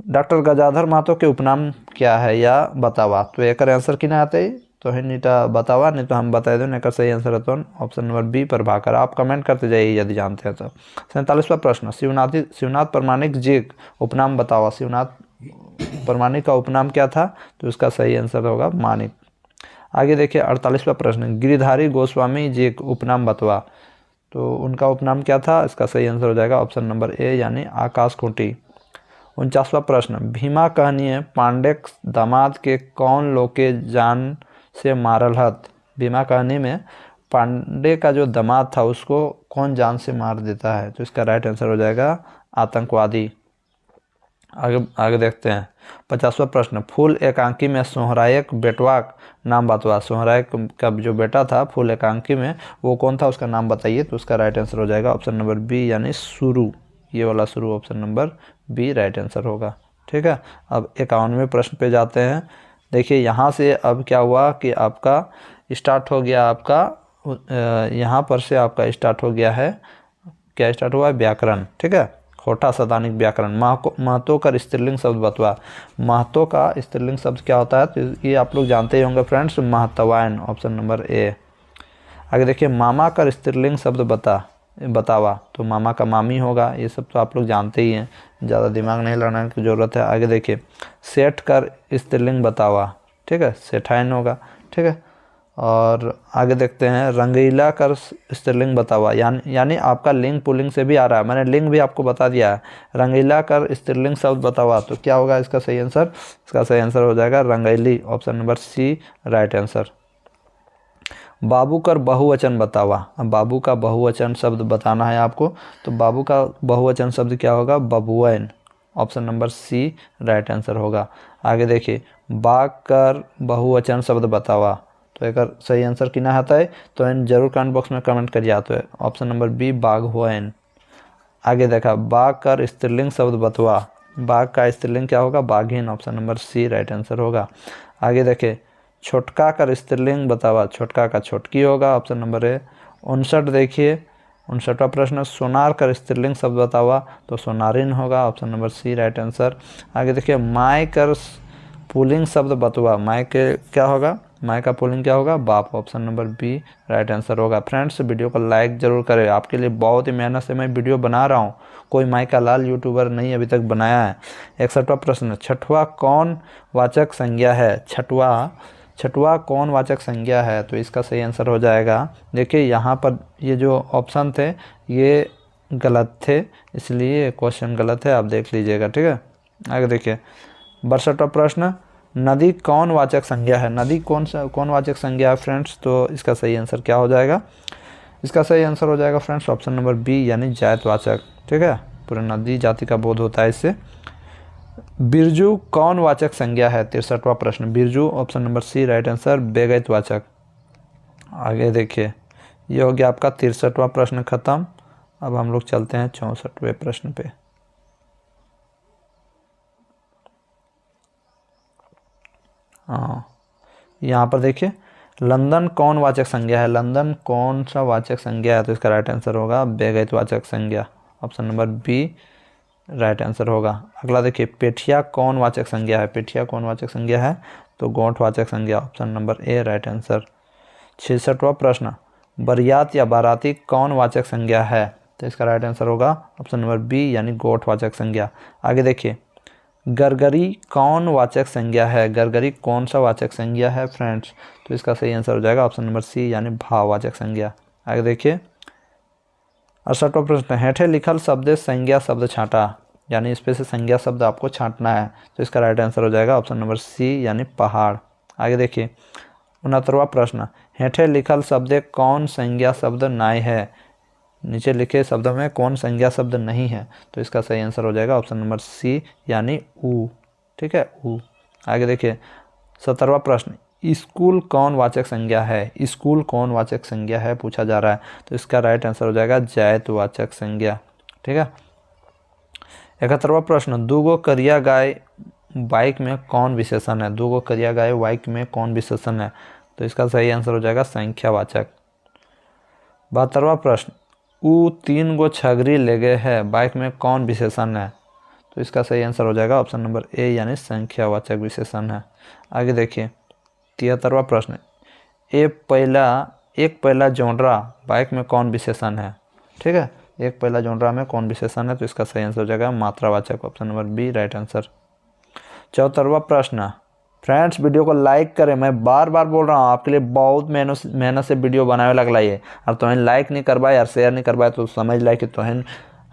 डॉक्टर गजाधर महतो के उपनाम क्या है या बतावा। तो एक आंसर कि ना आते तो है नीटा बतावा, नहीं तो हम बता दें। एक सही आंसर है तो ऑप्शन नंबर बी प्रभाकर। आप कमेंट करते जाइए यदि जानते हैं तो। 47वां प्रश्न, शिवनाथ प्रमाणिक जी उपनाम बतावा। शिवनाथ प्रमाणिक का उपनाम क्या था? तो इसका सही आंसर होगा मानिक। आगे देखिए 48वां प्रश्न, गिरिधारी गोस्वामी जी उपनाम बतवा। तो उनका उपनाम क्या था? इसका सही आंसर हो जाएगा ऑप्शन नंबर ए यानी आकाश खूंटी। 49वां प्रश्न, भीमा कहानी है पांडे दामाद के कौन लोके जान से मारल हत। भीमा कहानी में पांडे का जो दामाद था उसको कौन जान से मार देता है? तो इसका राइट आंसर हो जाएगा आतंकवादी। आगे देखते हैं 50वां प्रश्न, फूल एकांकी में सोहरायक बेटवा नाम बतवा। सोहरायक का जो बेटा था फूल एकांकी में वो कौन था, उसका नाम बताइए। तो उसका राइट आंसर हो जाएगा ऑप्शन नंबर बी यानी सुरु। ये वाला शुरू option number B right answer होगा। ठीक है, अब 51वें प्रश्न पे जाते हैं। देखिए यहाँ से अब क्या हुआ कि आपका स्टार्ट हो गया, आपका यहाँ पर से आपका स्टार्ट हो गया है, क्या स्टार्ट हुआ है? व्याकरण। ठीक है, खोटा सदानिक व्याकरण। महतो का स्त्रीलिंग शब्द बतवा। महतो का स्त्रीलिंग शब्द क्या होता है? तो ये आप लोग जानते ही होंगे फ्रेंड्स, महतवायन। Option number A. आगे देखिए मामा का स्त्रीलिंग शब्द बतावा। तो मामा का मामी होगा। ये सब तो आप लोग जानते ही हैं, ज़्यादा दिमाग नहीं लगाने की ज़रूरत है। आगे देखिए सेठ कर स्त्रीलिंग बतावा। ठीक है, सेठाइन होगा। ठीक है, और आगे देखते हैं रंगीला कर स्त्रीलिंग बतावा। यानी आपका लिंग पुल्लिंग से भी आ रहा है, मैंने लिंग भी आपको बता दिया है। रंगीला कर स्त्रीलिंग शब्द बतावा, तो क्या होगा इसका सही आंसर? इसका सही आंसर हो जाएगा रंगैली। Option number C right answer. बाबू कर बहुवचन बतावा। अब बाबू का बहुवचन शब्द बताना है आपको, तो बाबू का बहुवचन शब्द क्या होगा? बबुआन। Option number C right answer होगा। आगे देखिए बाघ कर बहुवचन शब्द बतावा। तो एक सही आंसर किना आता है तो इन जरूर कमेंट बॉक्स में कमेंट करिए। तो ऑप्शन नंबर बी बाघ हुआन। आगे देखा बाघ कर स्त्रीलिंग शब्द बतवा। बाघ का स्त्रीलिंग क्या होगा? बाघिन। Option number C right answer होगा। आगे देखे छोटका का स्त्रीलिंग बतावा। छोटका का छोटकी होगा। ऑप्शन नंबर ए। 59 देखिए 59वां प्रश्न, सोनार का स्त्रीलिंग शब्द बतावा। तो सोनारिन होगा। Option number C right answer. आगे देखिए माय कर पुल्लिंग शब्द बतवा। माय के क्या होगा? माय का पुल्लिंग क्या होगा? बाप। Option number B right answer होगा। फ्रेंड्स वीडियो को लाइक ज़रूर करें, आपके लिए बहुत ही मेहनत से मैं वीडियो बना रहा हूँ, कोई माई का लाल यूट्यूबर नहीं अभी तक बनाया है। 61वां प्रश्न, छठवा कौन वाचक संज्ञा है? छठवा कौन वाचक संज्ञा है? तो इसका सही आंसर हो जाएगा, देखिए यहाँ पर ये जो ऑप्शन थे ये गलत थे, इसलिए क्वेश्चन गलत है, आप देख लीजिएगा। ठीक है, आगे देखिए 62वां प्रश्न, नदी कौन वाचक संज्ञा है? नदी कौन वाचक संज्ञा है फ्रेंड्स? तो इसका सही आंसर क्या हो जाएगा? इसका सही आंसर हो जाएगा फ्रेंड्स ऑप्शन नंबर बी यानी जातवाचक। ठीक है, पूरे नदी जाति का बोध होता है इससे। बिरजू कौन वाचक संज्ञा है? 63वां प्रश्न, बिरजू। Option number C right answer बेगैतवाचक। आगे देखिए ये हो गया आपका 63वां प्रश्न खत्म। अब हम लोग चलते हैं 64वें प्रश्न पे। हाँ, यहाँ पर देखिए लंदन कौन वाचक संज्ञा है? लंदन कौन सा वाचक संज्ञा है? तो इसका राइट आंसर होगा बेगैतवाचक संज्ञा। Option number B right answer होगा। अगला देखिए, पेठिया कौन वाचक संज्ञा है? पेठिया कौन वाचक संज्ञा है? तो गोंठ वाचक संज्ञा, option number A right answer. 66वां प्रश्न, बरियात या बाराती कौन वाचक संज्ञा है? तो इसका राइट आंसर होगा ऑप्शन नंबर बी यानी गोठ वाचक संज्ञा। आगे देखिए, गरगरी कौन वाचक संज्ञा है? गरगरी कौन सा वाचक संज्ञा है फ्रेंड्स? तो इसका सही आंसर हो जाएगा ऑप्शन नंबर सी यानी भाववाचक संज्ञा। आगे देखिए, 68वां प्रश्न, हेठे लिखल शब्द संज्ञा शब्द छांटा, यानी इस पे से संज्ञा शब्द आपको छांटना है। तो इसका राइट आंसर हो जाएगा ऑप्शन नंबर सी यानी पहाड़। आगे देखिए, 69वां प्रश्न, हेठे लिखल शब्द कौन संज्ञा शब्द नाय है? नीचे लिखे शब्दों में कौन संज्ञा शब्द नहीं है? तो इसका सही आंसर हो जाएगा ऑप्शन नंबर सी यानी ऊ। ठीक है, ऊ। आगे देखिए, 70वां प्रश्न, स्कूल कौन वाचक संज्ञा है? स्कूल कौन वाचक संज्ञा है पूछा जा रहा है। तो इसका राइट आंसर हो जाएगा जायत वाचक संज्ञा। ठीक है। 71वां प्रश्न, दूगो करिया गाय बाइक में कौन विशेषण है? दूगो करिया गाय बाइक में कौन विशेषण है? तो इसका सही आंसर हो जाएगा संख्यावाचक। 72वां प्रश्न, ऊ 3 गो छगरी ले गए है बाइक में कौन विशेषण है? तो इसका सही आंसर हो जाएगा ऑप्शन नंबर ए यानी संख्यावाचक विशेषण है। आगे देखिए, 73वां प्रश्न, एक पहला जोनरा बाइक में कौन विशेषण है? ठीक है, एक पहला जोनरा में कौन विशेषण है? तो इसका सही आंसर हो जाएगा मात्रावाचक, option number B right answer. 74वां प्रश्न, फ्रेंड्स वीडियो को लाइक करें, मैं बार बार बोल रहा हूँ आपके लिए बहुत मेहनत से वीडियो बनावे लगला ये, और तोहन लाइक नहीं करवाए और शेयर नहीं करवाए तो समझ लाए कि तोहन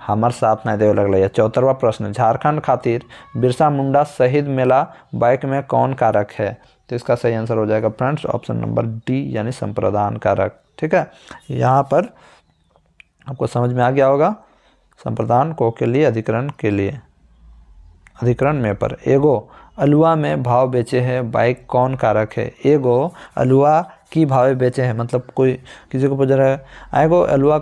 हमार साथ नहीं देवे लगला है। 74वां प्रश्न, झारखंड खातिर बिरसा मुंडा शहीद मेला बाइक में कौन कारक है? तो इसका सही आंसर हो जाएगा फ्रेंड्स ऑप्शन नंबर डी यानी संप्रदान कारक। ठीक है, यहाँ पर आपको समझ में आ गया होगा। संप्रदान को के लिए अधिकरण के लिए अधिकरण में पर एगो अलुआ में भाव बेचे है बाइक कौन कारक है? एगो अलुआ की भाव बेचे हैं, मतलब कोई किसी को पूछ रहा है एगो अलुआ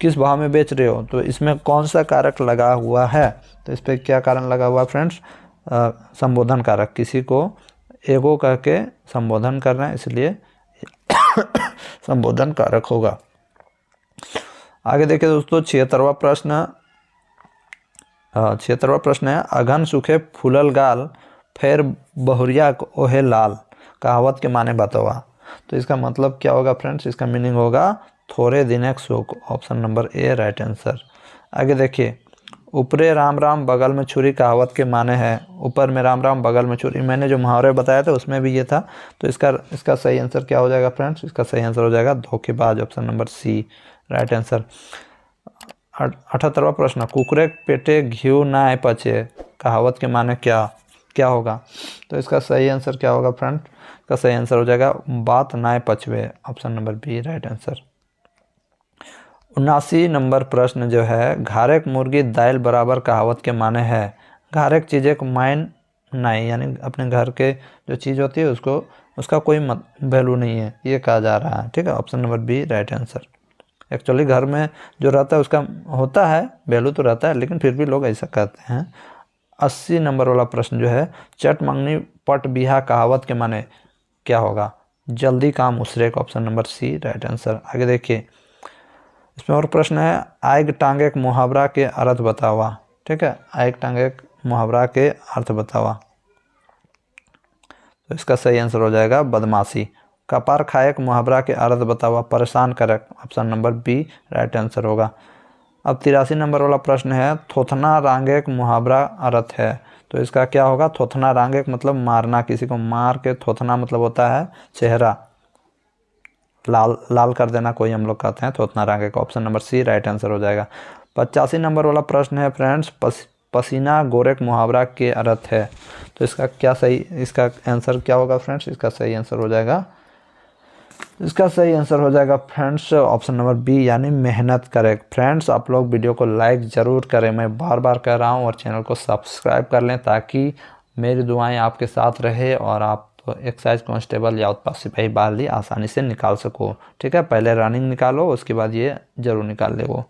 किस भाव में बेच रहे हो, तो इसमें कौन सा कारक लगा हुआ है? तो इस पर क्या कारण लगा हुआ फ्रेंड्स? संबोधन कारक, किसी को एगो कह के संबोधन कर रहे हैं इसलिए संबोधन कारक होगा। आगे देखिए दोस्तों, 76वां प्रश्न है, अघन सुखे फूलल गाल फेर बहुरिया ओहे लाल कहावत के माने बतावा। तो इसका मतलब क्या होगा फ्रेंड्स? इसका मीनिंग होगा थोड़े दिनक सुख, option number A right answer. आगे देखिए, ऊपरे राम राम बगल में छुरी कहावत के माने हैं, ऊपर में राम राम बगल में छुरी, मैंने जो मुहावरे बताया था उसमें भी ये था। तो इसका सही आंसर क्या हो जाएगा फ्रेंड्स? इसका सही आंसर हो जाएगा धोखेबाज, option number C right answer. 78वां प्रश्न, कुकरे पेटे घिउ ना पचे कहावत के माने क्या होगा? तो इसका सही आंसर क्या होगा फ्रेंड? इसका सही आंसर हो जाएगा बात ना पचवे, option number B right answer. 79 number प्रश्न जो है, घारेक मुर्गी दाल बराबर कहावत के माने है। घारेक चीज़ें को माइन नहीं, यानी अपने घर के जो चीज़ होती है उसका कोई वैल्यू नहीं है, ये कहा जा रहा है। ठीक है, option number B right answer. Actually घर में जो रहता है उसका होता है वैल्यू तो रहता है, लेकिन फिर भी लोग ऐसा कहते हैं। 80 नंबर वाला प्रश्न जो है, चट मंगनी पट बिहा कहावत के माने क्या होगा? जल्दी काम उसरे, option number C right answer. आगे देखिए, इसमें और प्रश्न है, आग टांगे एक मुहावरा के अर्थ बतावा। ठीक है, आग टांगे एक मुहावरा के अर्थ बतावा। तो इसका सही आंसर हो जाएगा बदमाशी। कपार खाए एक मुहावरा के अर्थ बतावा, परेशान करक, option number B right answer होगा। अब 83 नंबर वाला प्रश्न है, थोथना रांगे एक मुहावरा अर्थ है। तो इसका क्या होगा? थोथना रांगे मतलब मारना, किसी को मार के, थोथना मतलब होता है चेहरा, लाल कर देना कोई हम लोग कहते हैं थोथना रांगे का, option number C right answer हो जाएगा। 85 नंबर वाला प्रश्न है फ्रेंड्स, पसीना गोरेक मुहावरा के अर्थ है। तो इसका आंसर क्या होगा फ्रेंड्स? इसका सही आंसर हो जाएगा फ्रेंड्स ऑप्शन नंबर बी यानी मेहनत करें। फ्रेंड्स आप लोग वीडियो को लाइक ज़रूर करें, मैं बार बार कह रहा हूँ, और चैनल को सब्सक्राइब कर लें ताकि मेरी दुआएं आपके साथ रहे और आप एक्साइज कांस्टेबल या उत्पाद सिपाही बहाली आसानी से निकाल सको। ठीक है, पहले रनिंग निकालो, उसके बाद ये जरूर निकाल ले। वो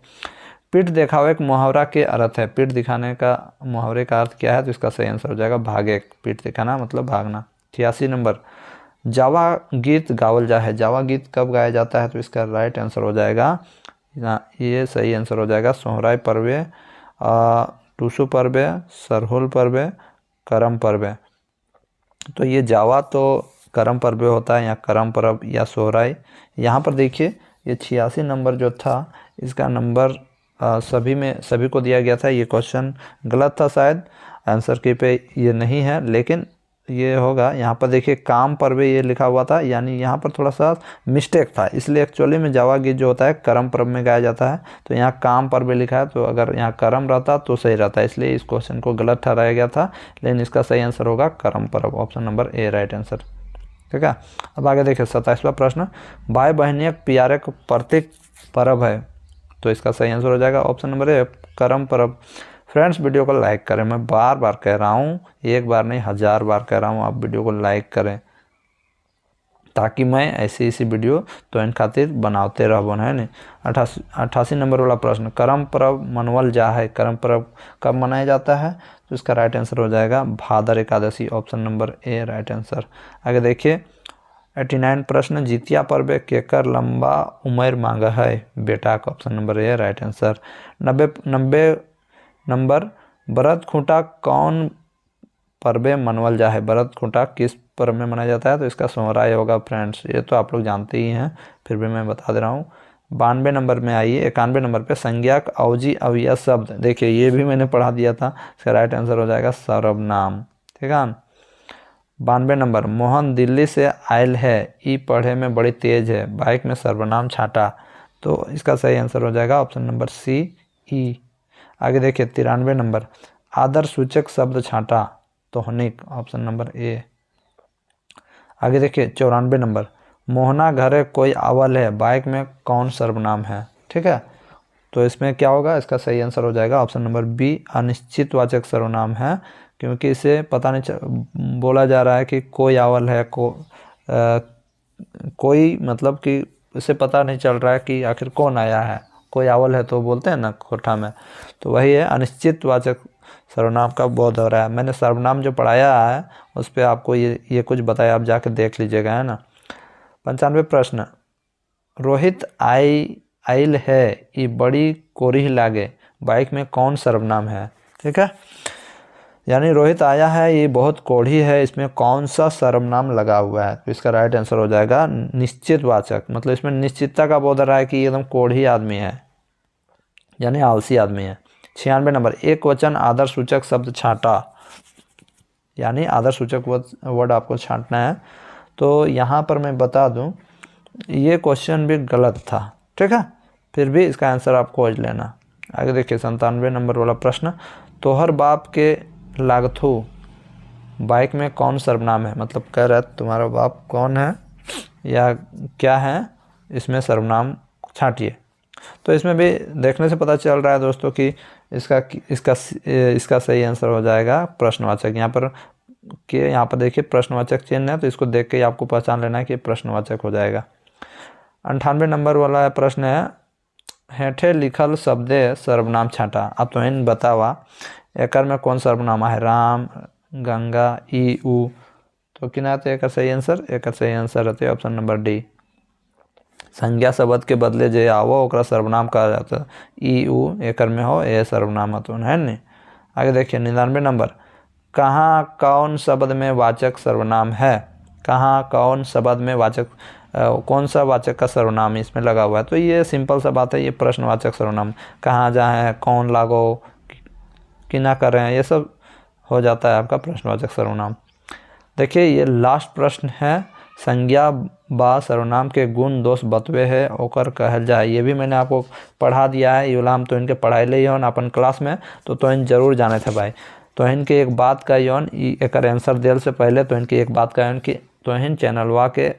पीठ दिखावे एक मुहावरा के अर्थ है। पीठ दिखाने का मुहावरे का अर्थ क्या है? तो इसका सही आंसर हो जाएगा भागे। पीठ दिखाना मतलब भागना। 86 नंबर, जावा गीत गावल जा है। जावा गीत कब गाया जाता है? तो इसका राइट आंसर हो जाएगा, ये सही आंसर हो जाएगा सोहराय पर्वे टूसू पर्व, सरहुल पर्व, करम पर्व। तो ये जावा तो करम पर्व होता है, या करम पर्व या सोहराई। यहाँ पर देखिए ये 86 नंबर जो था इसका नंबर सभी को दिया गया था। ये क्वेश्चन गलत था शायद, आंसर की पे ये नहीं है, लेकिन ये होगा। यहाँ पर देखिए काम पर्व ये लिखा हुआ था, यानी यहाँ पर थोड़ा सा मिस्टेक था, इसलिए एक्चुअली में जावा गीत जो होता है करम पर्व में गाया जाता है, तो यहाँ काम पर्व लिखा है। तो अगर यहाँ करम रहता तो सही रहता, इसलिए इस क्वेश्चन को गलत ठहराया गया था। लेकिन इसका सही आंसर होगा करम पर्व, option number A right answer. ठीक है, अब आगे देखिए 27वां प्रश्न, भाई बहनियक पियारक प्रतीक पर्व है, तो इसका सही आंसर हो जाएगा ऑप्शन नंबर ए करम पर्व। फ्रेंड्स वीडियो को लाइक करें, मैं बार बार कह रहा हूँ, एक बार नहीं 1000 बार कह रहा हूँ, आप वीडियो को लाइक करें ताकि मैं ऐसी वीडियो तो इन खातिर बनाते रहबो है नहीं। 88 नंबर वाला प्रश्न, करम पर्व मनवल जा है, करम पर्व कब मनाया जाता है, तो इसका राइट आंसर हो जाएगा Bhadar Ekadashi, option number A right answer. आगे देखिए 89 प्रश्न, जितिया पर्व केकर लंबा उम्र मांगा है बेटा का, option number A right answer. 90 number, Bharat खूंटा कौन पर्व मनवल जा है, भरत खूंटा किस पर्व में मनाया जाता है, तो इसका सोहराय होगा। फ्रेंड्स ये तो आप लोग जानते ही हैं, फिर भी मैं बता दे रहा हूँ। 92 नंबर में आइए, 91 नंबर पे संज्ञक अवजी अवयव शब्द, देखिए ये भी मैंने पढ़ा दिया था, इसका राइट आंसर हो जाएगा सर्वनाम। ठीक है। 92 नंबर, मोहन दिल्ली से आयल है, ई पढ़े में बड़ी तेज है, बाइक में सर्वनाम छाटा, तो इसका सही आंसर हो जाएगा ऑप्शन नंबर सी ई। आगे देखिए 93 नंबर, आदर सूचक शब्द छाटा, तोहनिक, ऑप्शन नंबर ए। आगे देखिए 94 नंबर, मोहना घरे कोई आवल है, बाइक में कौन सर्वनाम है। ठीक है, तो इसमें क्या होगा, इसका सही आंसर हो जाएगा ऑप्शन नंबर बी अनिश्चित वाचक सर्वनाम है, क्योंकि इसे पता नहीं बोला जा रहा है कि कोई आवल है, कोई मतलब कि इसे पता नहीं चल रहा है कि आखिर कौन आया है। कोई आवल है तो बोलते हैं ना कोठा में, तो वही है अनिश्चित वाचक सर्वनाम का बोध हो रहा है। मैंने सर्वनाम जो पढ़ाया है उस पर आपको ये कुछ बताया, आप जाके देख लीजिएगा, है ना। 95 प्रश्न, रोहित आइल है, ये बड़ी कोरिह लागे, बाइक में कौन सर्वनाम है। ठीक है, यानी रोहित आया है, ये बहुत कोढ़ी है, इसमें कौन सा सर्वनाम लगा हुआ है, तो इसका राइट आंसर हो जाएगा निश्चित वाचक, मतलब इसमें निश्चितता का बोध रहा है कि एकदम कोढ़ी आदमी है, यानी आलसी आदमी है। 96 नंबर, एक वचन आदर सूचक शब्द छाटा, यानी आदर सूचक वर्ड आपको छांटना है। तो यहाँ पर मैं बता दूँ ये क्वेश्चन भी गलत था। ठीक है, फिर भी इसका आंसर आप खोज लेना। आगे देखिए 97 नंबर वाला प्रश्न, तोहर बाप के लागथू, बाइक में कौन सर्वनाम है, मतलब कह रहा है तुम्हारा बाप कौन है या क्या है, इसमें सर्वनाम छांटिए। तो इसमें भी देखने से पता चल रहा है दोस्तों कि इसका सही आंसर हो जाएगा प्रश्नवाचक। यहाँ पर देखिए प्रश्नवाचक चिन्ह है, तो इसको देख के आपको पहचान लेना है कि प्रश्नवाचक हो जाएगा। 98 नंबर वाला प्रश्न है, हेठे लिखल शब्दे सर्वनाम छाटा, अब तो इन बतावा एकर में कौन सर्वनाम है, राम, गंगा, ई उ, तो किना तो एक सही आंसर रहते ऑप्शन नंबर डी। संज्ञा शब्द के बदले जे आवो ओकरा सर्वनाम कहा जाता है, ई उ एकर में हो ये सर्वनाम तो है नहीं। आगे देखिए 99 नंबर, कहाँ कौन शब्द में वाचक सर्वनाम है, कहाँ कौन शब्द में वाचक कौन सा वाचक का सर्वनाम इसमें लगा हुआ है, तो ये सिंपल सा बात है, ये प्रश्नवाचक सर्वनाम, कहाँ जहाँ है, कौन लागो, किना कर रहे हैं, ये सब हो जाता है आपका प्रश्नवाचक सर्वनाम। देखिए ये लास्ट प्रश्न है, संज्ञा बा सर्वनाम के गुण दोष बतवे है ओकर कहल जाए, ये भी मैंने आपको पढ़ा दिया है, ये वाला हम तो इनके पढ़ाई ले हो अपन क्लास में, तो इन जरूर जाने थे भाई। तो इनके एक बात का यौन एक आंसर देल से पहले तो इनकी एक बात का यौन कि तो इन चैनलवा के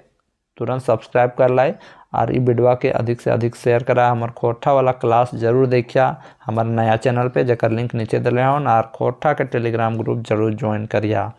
तुरंत सब्सक्राइब कर लाए और ये वीडियो के अधिक से अधिक शेयर करा। हमारे खोटा वाला क्लास जरूर देखिया हमारे नया चैनल पे, जेकर लिंक नीचे दिले हन, और खोटा के टेलीग्राम ग्रुप जरूर ज्वाइन करिया।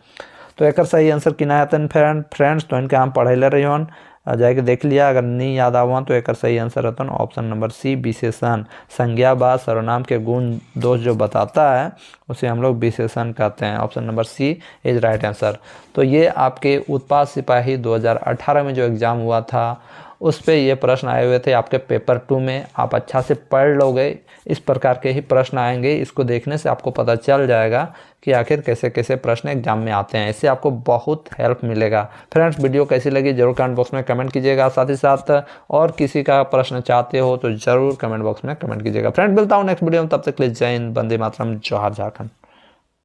तो एक सही आंसर किना है फ्रेंड्स, तो इनके हम पढ़े ले रही हन, जाके देख लिया, अगर नहीं याद आवा तो एक सही आंसर रहता है ऑप्शन नंबर सी विशेषण। संज्ञा बा सर्वनाम के गुण दोष जो बताता है उसे हम लोग विशेषण कहते हैं, option number C is right answer. तो ये आपके उत्पाद सिपाही 2018 में जो एग्ज़ाम हुआ था उस पे ये प्रश्न आए हुए थे आपके पेपर 2 में। आप अच्छा से पढ़ लोगे, इस प्रकार के ही प्रश्न आएंगे। इसको देखने से आपको पता चल जाएगा कि आखिर कैसे कैसे प्रश्न एग्जाम में आते हैं। इससे आपको बहुत हेल्प मिलेगा। फ्रेंड्स, वीडियो कैसी लगी जरूर कमेंट बॉक्स में कमेंट कीजिएगा। साथ ही साथ और किसी का प्रश्न चाहते हो तो जरूर कमेंट बॉक्स में कमेंट कीजिएगा। फ्रेंड्स, मिलता हूँ नेक्स्ट वीडियो में, तब तक के लिए जय हिंद, वंदे मातरम, जोहार झारखंड।